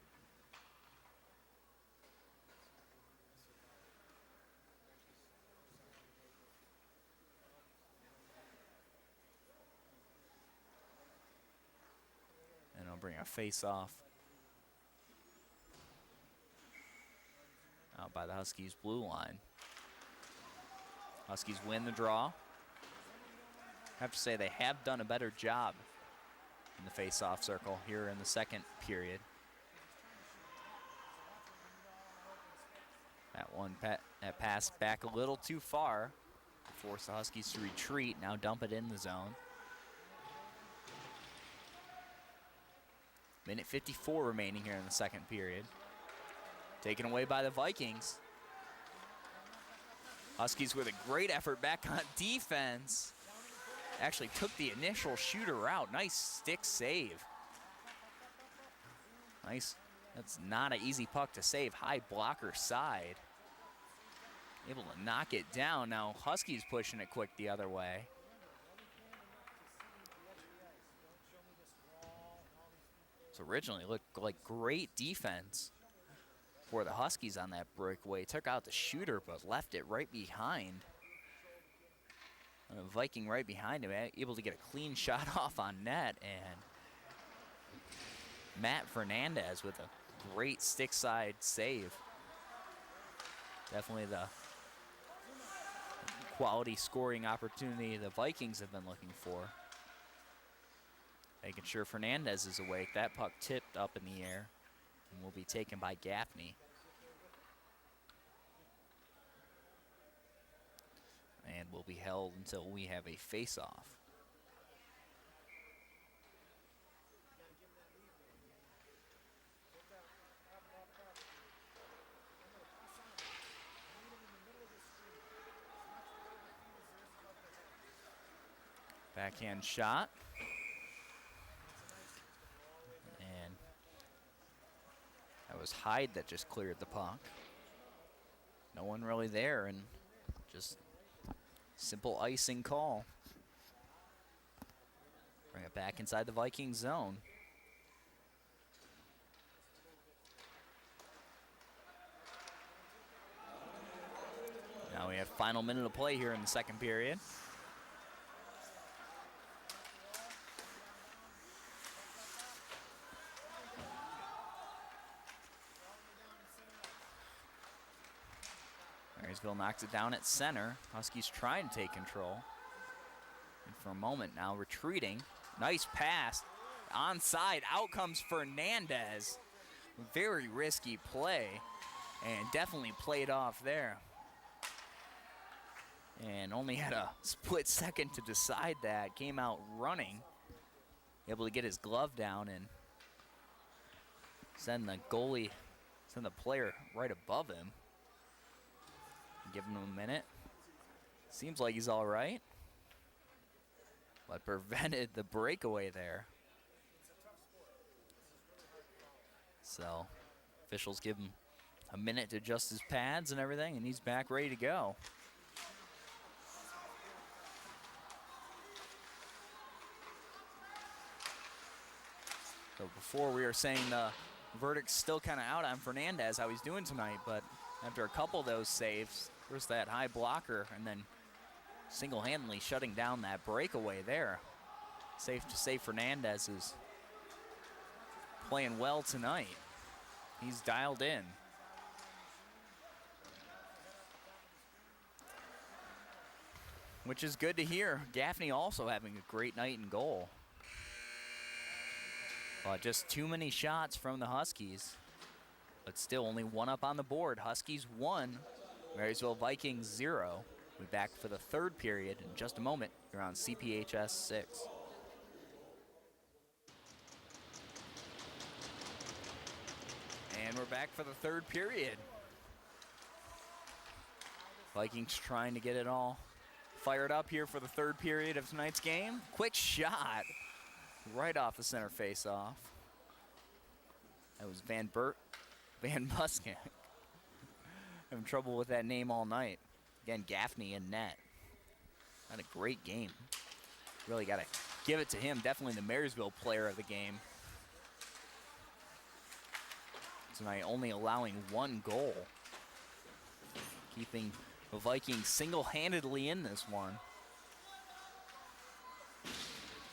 And I'll bring a face-off out by the Huskies' blue line. Huskies win the draw. I have to say they have done a better job in the face-off circle here in the second period. That pass back a little too far to force the Huskies to retreat. Now dump it in the zone. Minute 54 remaining here in the second period. Taken away by the Vikings. Huskies with a great effort back on defense. Actually took the initial shooter out. Nice stick save. Nice. That's not an easy puck to save. High blocker side. Able to knock it down. Now Huskies pushing it quick the other way. So originally looked like great defense for the Huskies on that breakaway. Took out the shooter, but left it right behind. And a Viking right behind him, able to get a clean shot off on net. And Matt Fernandez with a great stick side save. Definitely the quality scoring opportunity the Vikings have been looking for. Making sure Fernandez is awake. That puck tipped up in the air and will be taken by Gaffney. And will be held until we have a face-off. Backhand shot. And that was Hyde that just cleared the puck. No one really there, and just simple icing call. Bring it back inside the Viking zone. Now we have final minute of play here in the second period. Marysville knocks it down at center. Huskies trying to take control. And for a moment now, retreating. Nice pass. Onside. Out comes Fernandez. Very risky play. And definitely played off there. And only had a split second to decide that. Came out running. Able to get his glove down and send the player right above him. Giving him a minute. Seems like he's all right. But prevented the breakaway there. So officials give him a minute to adjust his pads and everything, and he's back ready to go. So before we were saying the verdict's still kind of out on Fernandez, how he's doing tonight, but after a couple of those saves, first that high blocker and then single-handedly shutting down that breakaway there. Safe to say Fernandez is playing well tonight. He's dialed in. Which is good to hear. Gaffney also having a great night in goal. But just too many shots from the Huskies. But still only one up on the board. Huskies 1, Marysville Vikings 0. We'll be back for the third period in just a moment. You're on CPHS 6. And we're back for the third period. Vikings trying to get it all fired up here for the third period of tonight's game. Quick shot right off the center face-off. That was Van Buskek. Having trouble with that name all night. Again, Gaffney in net. Had a great game. Really got to give it to him. Definitely the Marysville player of the game. Tonight only allowing 1 goal. Keeping the Vikings single-handedly in this one.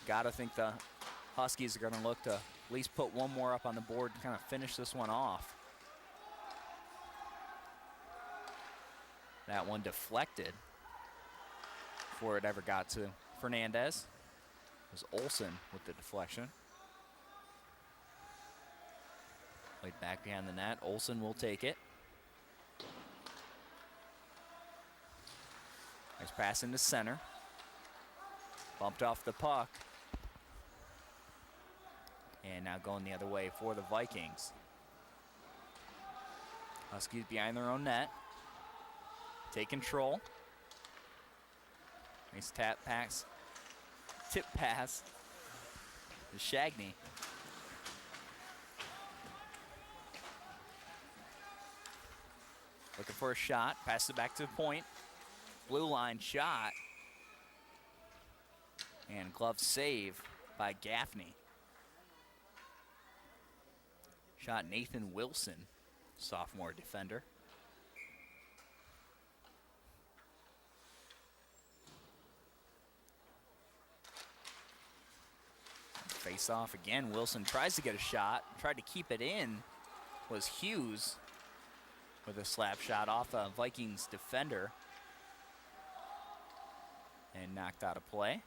Gotta think the Huskies are gonna look to at least put one more up on the board and kind of finish this one off. That one deflected before it ever got to Fernandez. It was Olsen with the deflection. Played back behind the net. Olsen will take it. Nice pass into center. Bumped off the puck. And now going the other way for the Vikings. Huskies behind their own net. Take control. Nice tip pass to Shagney. Looking for a shot. Pass it back to the point. Blue line shot. And glove save by Gaffney. Shot Nathan Wilson, sophomore defender. Face off again. Wilson tries to get a shot. Tried to keep it in. Was Hughes with a slap shot off a Vikings defender. And knocked out of play.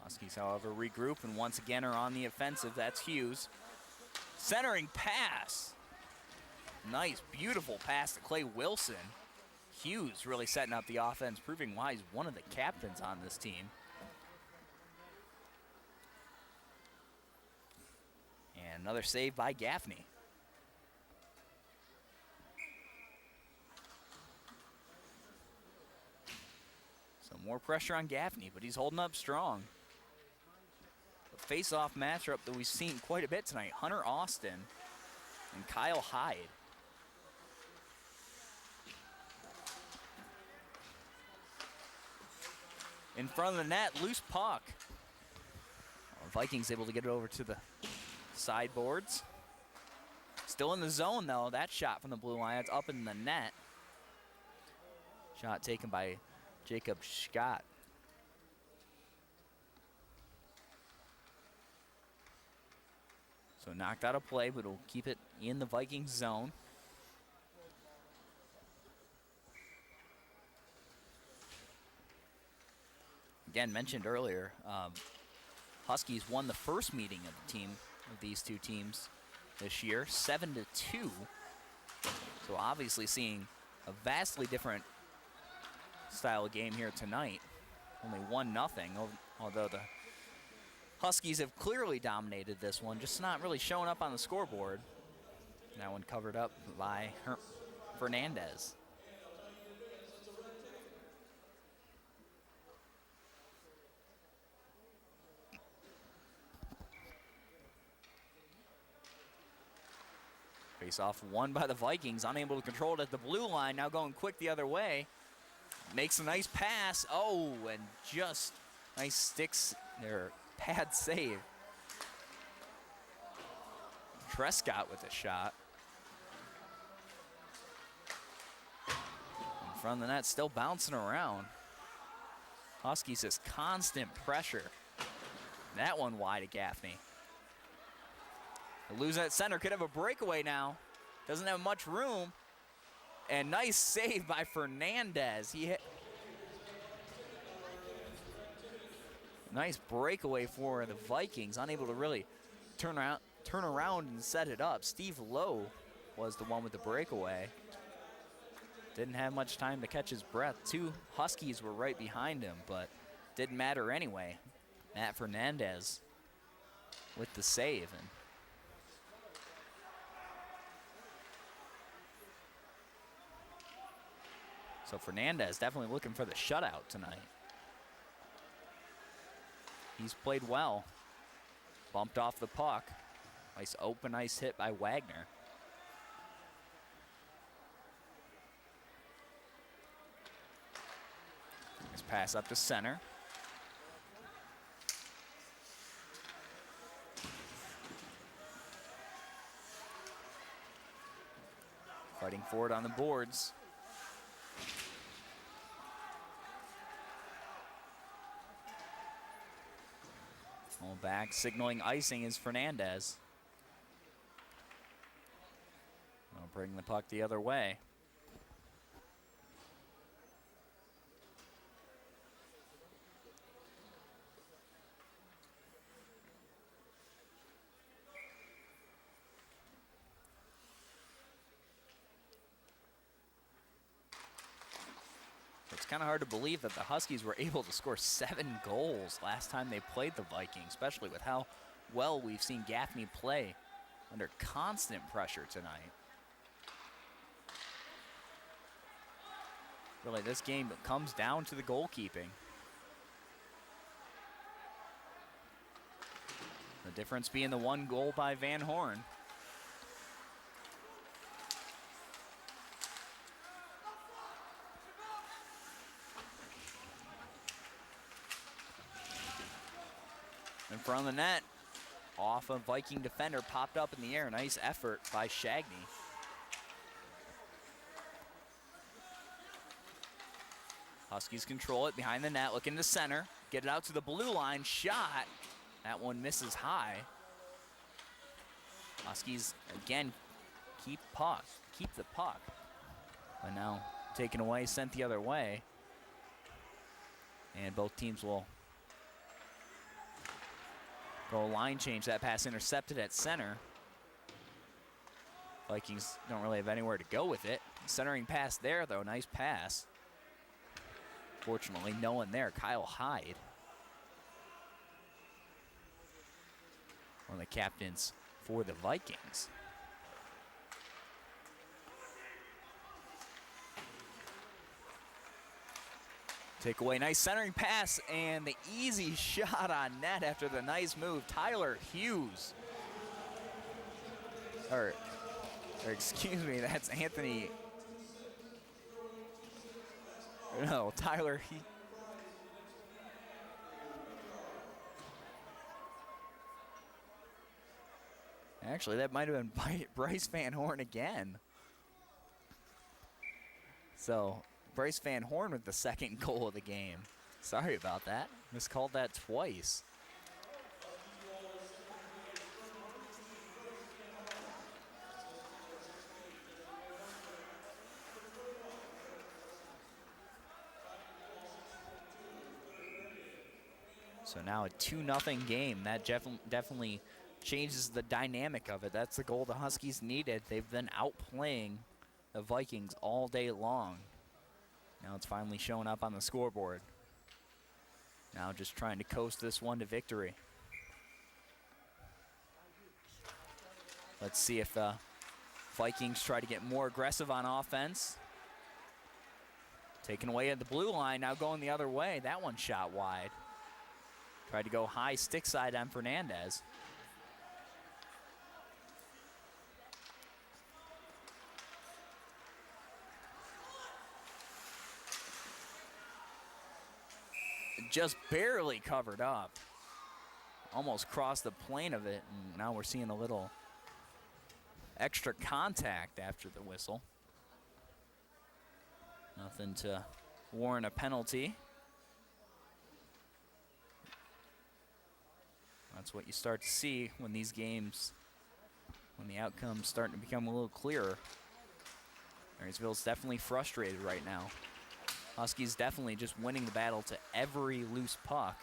Huskies, however, regroup and once again are on the offensive. That's Hughes. Centering pass. Nice, beautiful pass to Clay Wilson. Hughes really setting up the offense, proving why he's one of the captains on this team. And another save by Gaffney. So more pressure on Gaffney, but he's holding up strong. A face-off matchup that we've seen quite a bit tonight. Hunter Austin and Kyle Hyde. In front of the net, loose puck. Vikings able to get it over to the sideboards. Still in the zone, though. That shot from the blue line, it's up in the net. Shot taken by Jacob Scott. So knocked out of play, but will keep it in the Vikings zone. Again, mentioned earlier, Huskies won the first meeting of the team of these two teams this year, 7-2. So obviously seeing a vastly different style of game here tonight. Only 1-0, although the Huskies have clearly dominated this one, just not really showing up on the scoreboard. That one covered up by Fernandez. Face-off won by the Vikings, unable to control it at the blue line, now going quick the other way. Makes a nice pass. Oh, and just nice sticks there. Bad save. Trescott with a shot. In front of the net, still bouncing around. Huskies has constant pressure. That one wide to Gaffney. Losing at center, could have a breakaway now. Doesn't have much room. And nice save by Fernandez. He hit. Nice breakaway for the Vikings, unable to really turn around and set it up. Steve Lowe was the one with the breakaway. Didn't have much time to catch his breath. Two Huskies were right behind him, but didn't matter anyway. Matt Fernandez with the save. And so Fernandez definitely looking for the shutout tonight. He's played well. Bumped off the puck. Nice open ice hit by Wagner. Nice pass up to center. Fighting for it on the boards. All back, signaling icing is Fernandez. I'll bring the puck the other way. It's kind of hard to believe that the Huskies were able to score 7 goals last time they played the Vikings, especially with how well we've seen Gaffney play under constant pressure tonight. Really, this game comes down to the goalkeeping. The difference being the 1 goal by Van Horn. In front of the net, off a Viking defender, popped up in the air. Nice effort by Shagney. Huskies control it behind the net, looking to center. Get it out to the blue line, shot. That one misses high. Huskies, again, keep the puck. But now taken away, sent the other way. And both teams will go line change. That pass intercepted at center. Vikings don't really have anywhere to go with it. Centering pass there, though. Nice pass. Fortunately, no one there. Kyle Hyde, one of the captains for the Vikings. Takeaway, nice centering pass, and the easy shot on net after the nice move. Tyler Hughes. Or excuse me, that's Anthony. No, Tyler. Actually, that might have been Bryce Van Horn again. So, Bryce Van Horn with the 2nd goal of the game. Sorry about that. Miscalled that twice. So now a 2-0 game. That definitely changes the dynamic of it. That's the goal the Huskies needed. They've been outplaying the Vikings all day long. Now it's finally showing up on the scoreboard. Now just trying to coast this one to victory. Let's see if the Vikings try to get more aggressive on offense. Taken away at the blue line, now going the other way. That one shot wide. Tried to go high stick side on Fernandez. Just barely covered up. Almost crossed the plane of it, and now we're seeing a little extra contact after the whistle. Nothing to warrant a penalty. That's what you start to see when these games when the outcome's starting to become a little clearer. Marysville's definitely frustrated right now. Huskies definitely just winning the battle to every loose puck.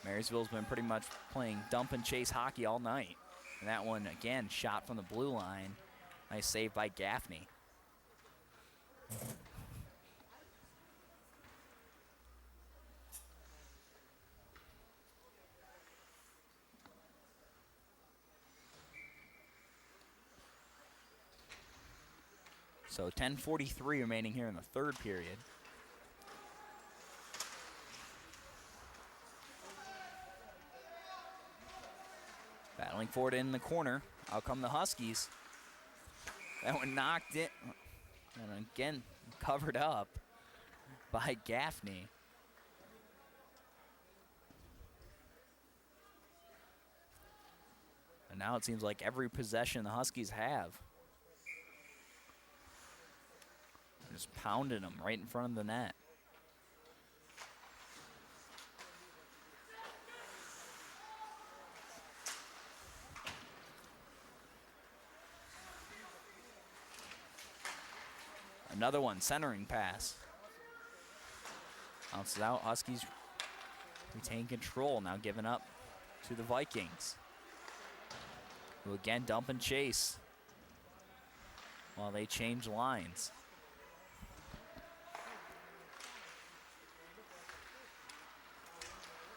Marysville's been pretty much playing dump and chase hockey all night. And that one, again, shot from the blue line. Nice save by Gaffney. So 10:43 remaining here in the third period. Battling for it in the corner. Out come the Huskies. That one knocked in. And again, covered up by Gaffney. And now it seems like every possession the Huskies have. Just pounding them right in front of the net. Another one, centering pass. Bounces out, Huskies retain control, now giving up to the Vikings, who again dump and chase while they change lines.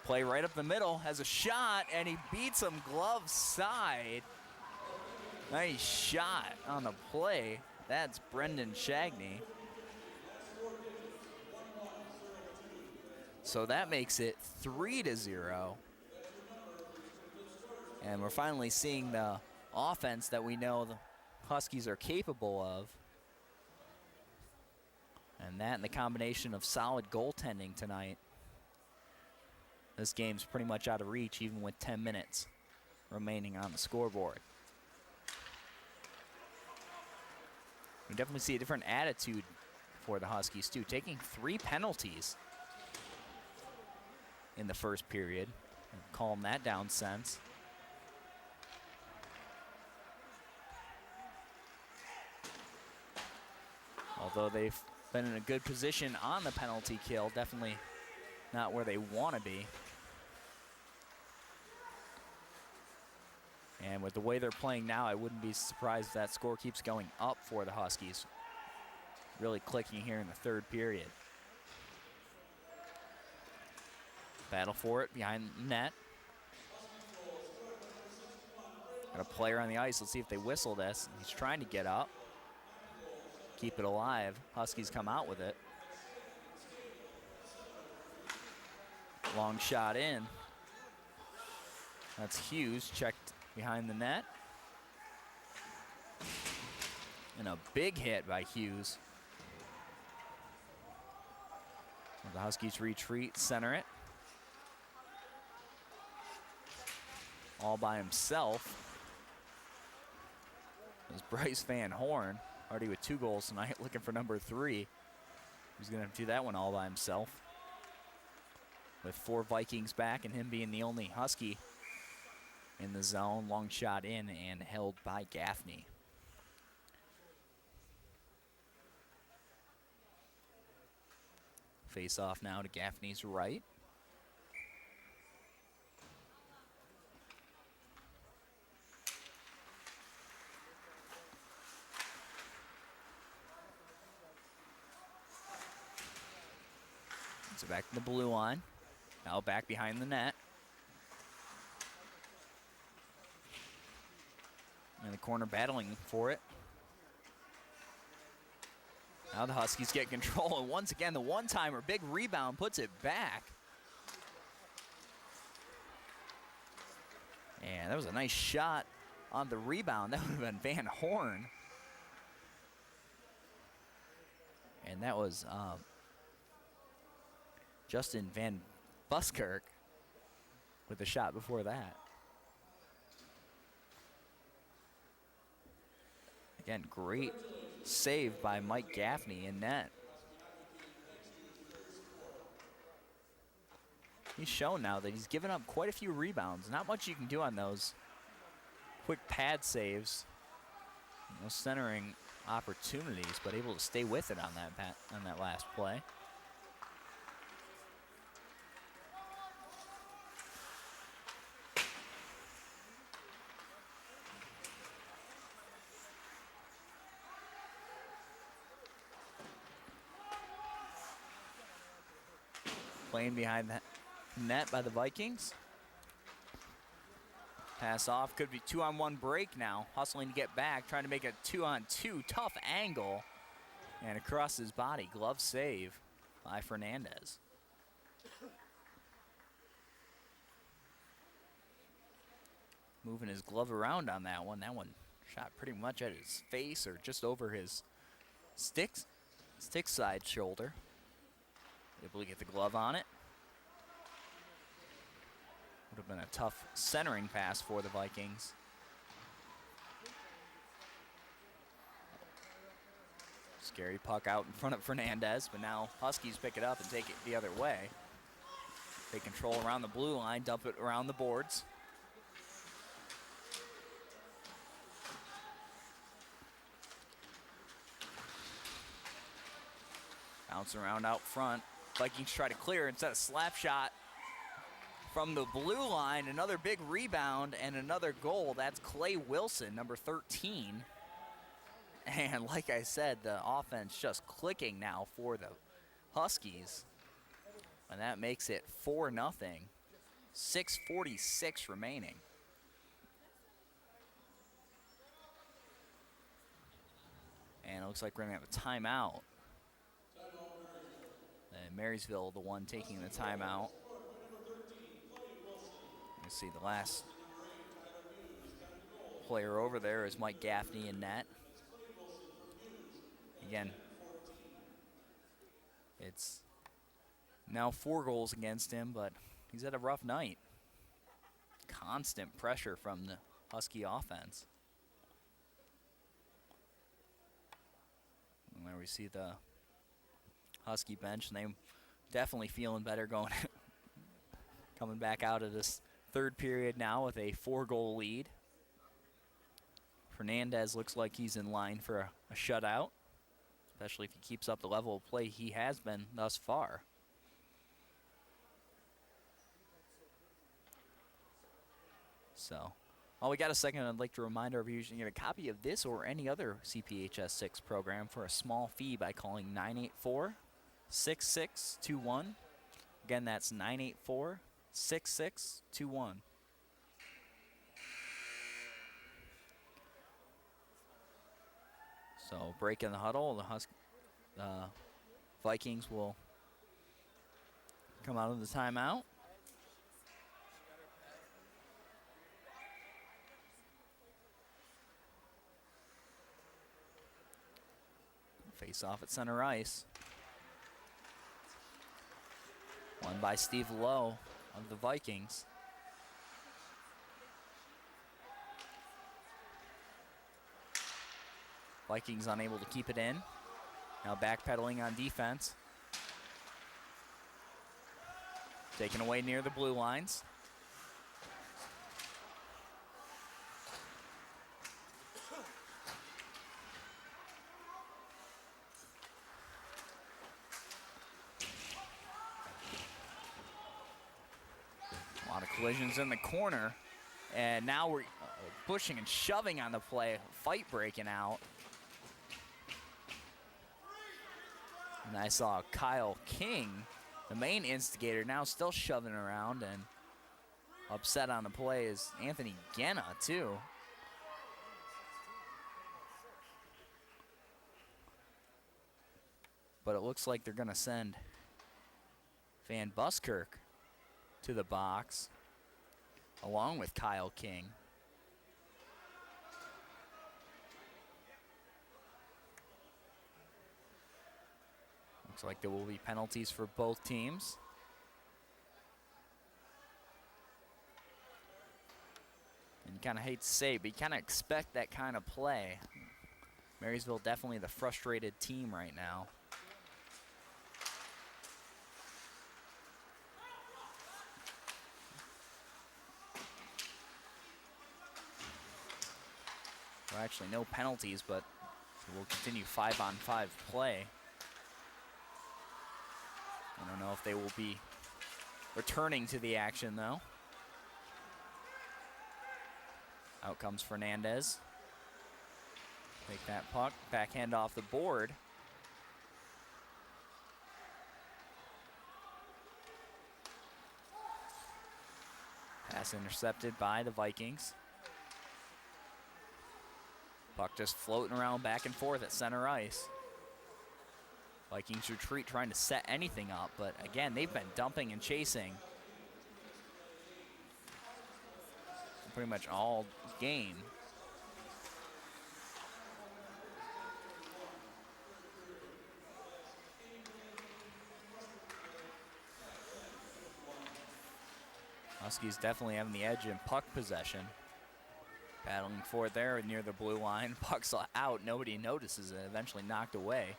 Play right up the middle, has a shot, and he beats him glove side. Nice shot on the play. That's Brendan Shagney. So that makes it 3-0. And we're finally seeing the offense that we know the Huskies are capable of. And that and the combination of solid goaltending tonight. This game's pretty much out of reach, even with 10 minutes remaining on the scoreboard. We definitely see a different attitude for the Huskies, too. Taking 3 penalties in the first period. Calm that down since. Although they've been in a good position on the penalty kill, definitely not where they want to be. And with the way they're playing now, I wouldn't be surprised if that score keeps going up for the Huskies. Really clicking here in the third period. Battle for it behind the net. Got a player on the ice. Let's see if they whistle this. He's trying to get up. Keep it alive. Huskies come out with it. Long shot in. That's Hughes, checked behind the net. And a big hit by Hughes. The Huskies retreat, center it. All by himself. There's Bryce Van Horn, already with 2 goals tonight, looking for number 3. He's going to do that one all by himself. With 4 Vikings back and him being the only Husky in the zone. Long shot in and held by Gaffney. Face off now to Gaffney's right. So back to the blue line. Now back behind the net. In the corner battling for it. Now the Huskies get control, and once again the one-timer, big rebound, puts it back. And that was a nice shot on the rebound. That would have been Van Horn. And that was Justin Van Buskirk with the shot before that. Again, great save by Mike Gaffney in net. he's shown now that he's given up quite a few rebounds. Not much you can do on those quick pad saves. No centering opportunities, but able to stay with it on that last play. Playing behind the net by the Vikings. Pass off, could be 2-on-1 break now. Hustling to get back, trying to make a 2-on-2. Tough angle. And across his body, glove save by Fernandez. Moving his glove around on that one. That one shot pretty much at his face or just over his stick side shoulder. Able to get the glove on it. Would have been a tough centering pass for the Vikings. Scary puck out in front of Fernandez, but now Huskies pick it up and take it the other way. Take control around the blue line, dump it around the boards. Bounce around out front. Vikings try to clear instead of slap shot from the blue line. Another big rebound and another goal. That's Clay Wilson, number 13. And like I said, the offense just clicking now for the Huskies. And that makes it 4-0. 6:46 remaining. And it looks like we're going to have a timeout. And Marysville, the one taking the timeout. You see the last player over there is Mike Gaffney in net. Again, it's now 4 goals against him, but he's had a rough night. Constant pressure from the Husky offense. And there we see the Husky bench, and they definitely feeling better going coming back out of this third period now with a 4-goal lead. Fernandez looks like he's in line for a shutout, especially if he keeps up the level of play he has been thus far. So, while we got a second, I'd like to remind our viewers you can get a copy of this or any other CPHS 6 program for a small fee by calling 984-6621. Again, that's 984-6621. So, break in the huddle. The Vikings will come out of the timeout. Face off at center ice. Won by Steve Lowe of the Vikings. Vikings unable to keep it in. Now backpedaling on defense. Taken away near the blue lines. A lot of collisions in the corner. And now we're pushing and shoving on the play. Fight breaking out. And I saw Kyle King, the main instigator, now still shoving around, and upset on the play is Anthony Genna, too. But it looks like they're going to send Van Buskirk to the box, along with Kyle King. Looks like there will be penalties for both teams. And you kind of hate to say it, but you kind of expect that kind of play. Marysville definitely the frustrated team right now. Actually, no penalties, but we'll continue 5-on-5 play. I don't know if they will be returning to the action, though. Out comes Fernandez. Take that puck, backhand off the board. Pass intercepted by the Vikings. Puck just floating around back and forth at center ice. Vikings retreat, trying to set anything up, but again, they've been dumping and chasing pretty much all game. Huskies definitely having the edge in puck possession. Battling for it there near the blue line. Puck's out, nobody notices it, eventually knocked away.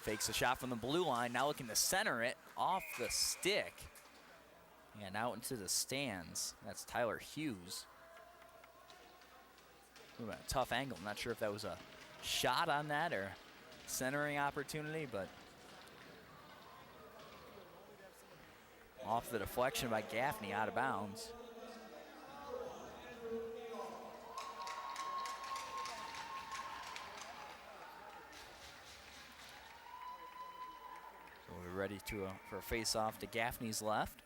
Fakes a shot from the blue line, now looking to center it off the stick. And out into the stands. That's Tyler Hughes. Ooh, a tough angle. I'm not sure if that was a shot on that or centering opportunity, but off the deflection by Gaffney, out of bounds. So we're ready for a face-off to Gaffney's left.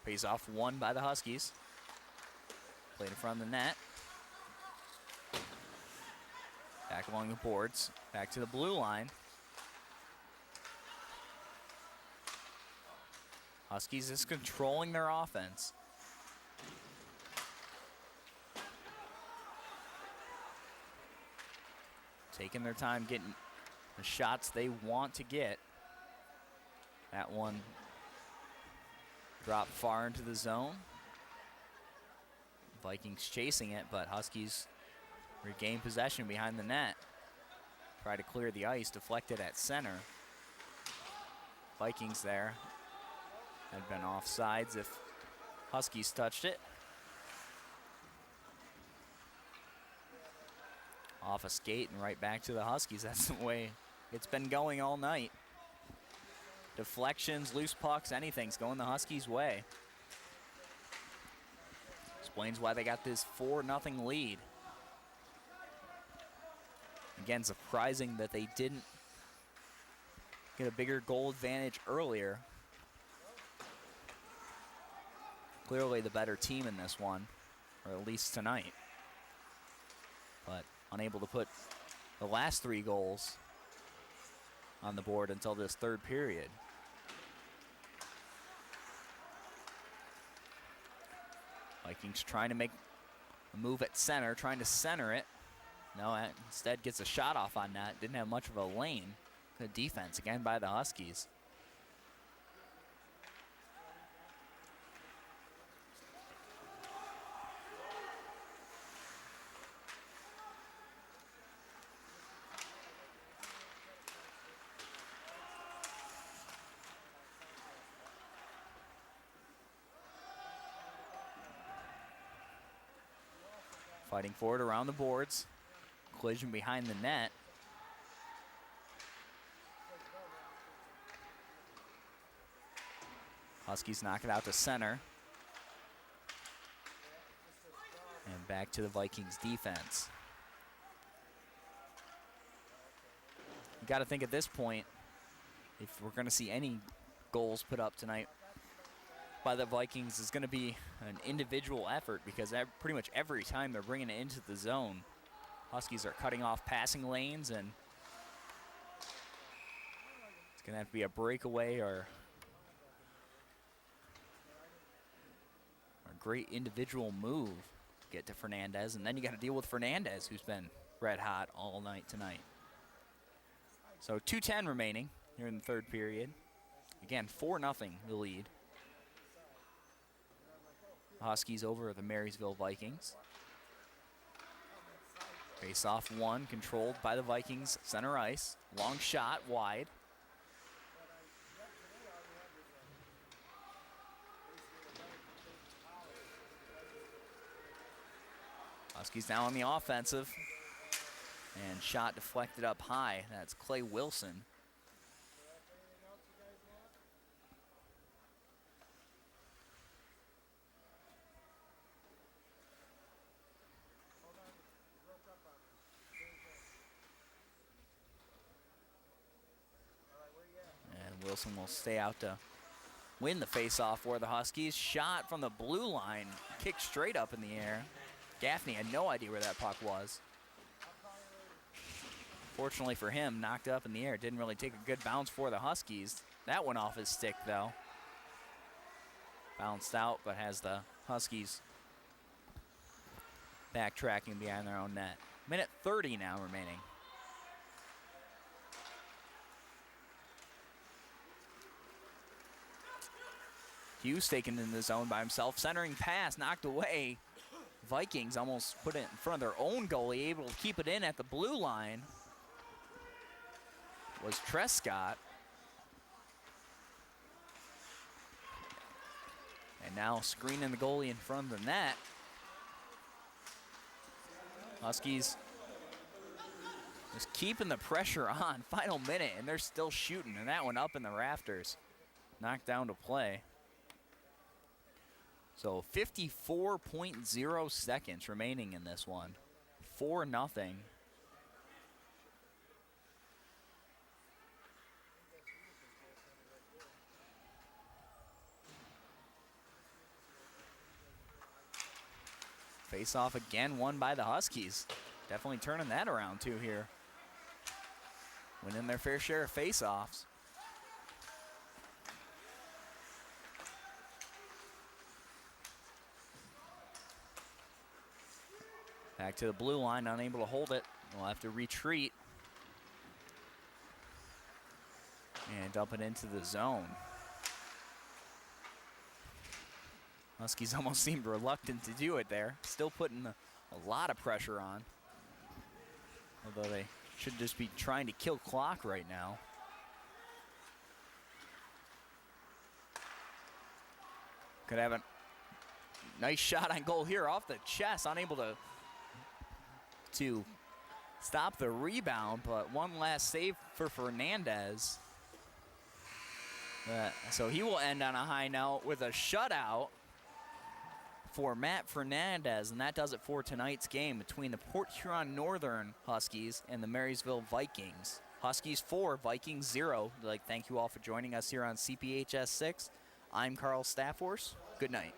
Face-off won by the Huskies. Played in front of the net. Back along the boards, back to the blue line. Huskies is controlling their offense. Taking their time, getting the shots they want to get. That one dropped far into the zone. Vikings chasing it, but Huskies regain possession behind the net. Try to clear the ice, deflected at center. Vikings there. Had been offsides if Huskies touched it. Off a skate and right back to the Huskies. That's the way it's been going all night. Deflections, loose pucks, anything's going the Huskies' way. Explains why they got this 4-0 lead. Again, surprising that they didn't get a bigger goal advantage earlier. Clearly the better team in this one, or at least tonight. But unable to put the last 3 goals on the board until this third period. Vikings trying to make a move at center, trying to center it. No, instead gets a shot off on that. Didn't have much of a lane. Good defense again by the Huskies. Fighting forward around the boards. Collision behind the net. Huskies knock it out to center. And back to the Vikings defense. You got to think at this point, if we're going to see any goals put up tonight by the Vikings, is going to be an individual effort, because pretty much every time they're bringing it into the zone, Huskies are cutting off passing lanes, and it's going to have to be a breakaway or a great individual move to get to Fernandez, and then you got to deal with Fernandez, who's been red hot all night tonight. So 2:10 remaining here in the third period. Again, 4-0 the lead. Huskies over the Marysville Vikings. Face-off one, controlled by the Vikings, center ice. Long shot, wide. Huskies now on the offensive. And shot deflected up high. That's Clay Wilson. And Wilson will stay out to win the faceoff for the Huskies. Shot from the blue line, kicked straight up in the air. Gaffney had no idea where that puck was. Fortunately for him, knocked up in the air. Didn't really take a good bounce for the Huskies. That went off his stick, though. Bounced out, but has the Huskies backtracking behind their own net. Minute 30 now remaining. Hughes taken in the zone by himself. Centering pass, knocked away. Vikings almost put it in front of their own goalie, able to keep it in at the blue line. Was Trescott. And now screening the goalie in front of the net. Huskies just keeping the pressure on. Final minute, and they're still shooting, and that one up in the rafters. Knocked down to play. So 54.0 seconds remaining in this one. 4-0. Face-off again won by the Huskies. Definitely turning that around too here. Winning their fair share of face-offs. Back to the blue line, unable to hold it. We'll have to retreat. And dump it into the zone. Huskies almost seemed reluctant to do it there. Still putting a lot of pressure on. Although they should just be trying to kill clock right now. Could have a nice shot on goal here off the chest. Unable to stop the rebound, but one last save for Fernandez. So he will end on a high note with a shutout for Matt Fernandez, and that does it for tonight's game between the Port Huron Northern Huskies and the Marysville Vikings. Huskies 4, Vikings 0. I'd like to thank you all for joining us here on CPHS 6. I'm Carl Staffhorse. Good night.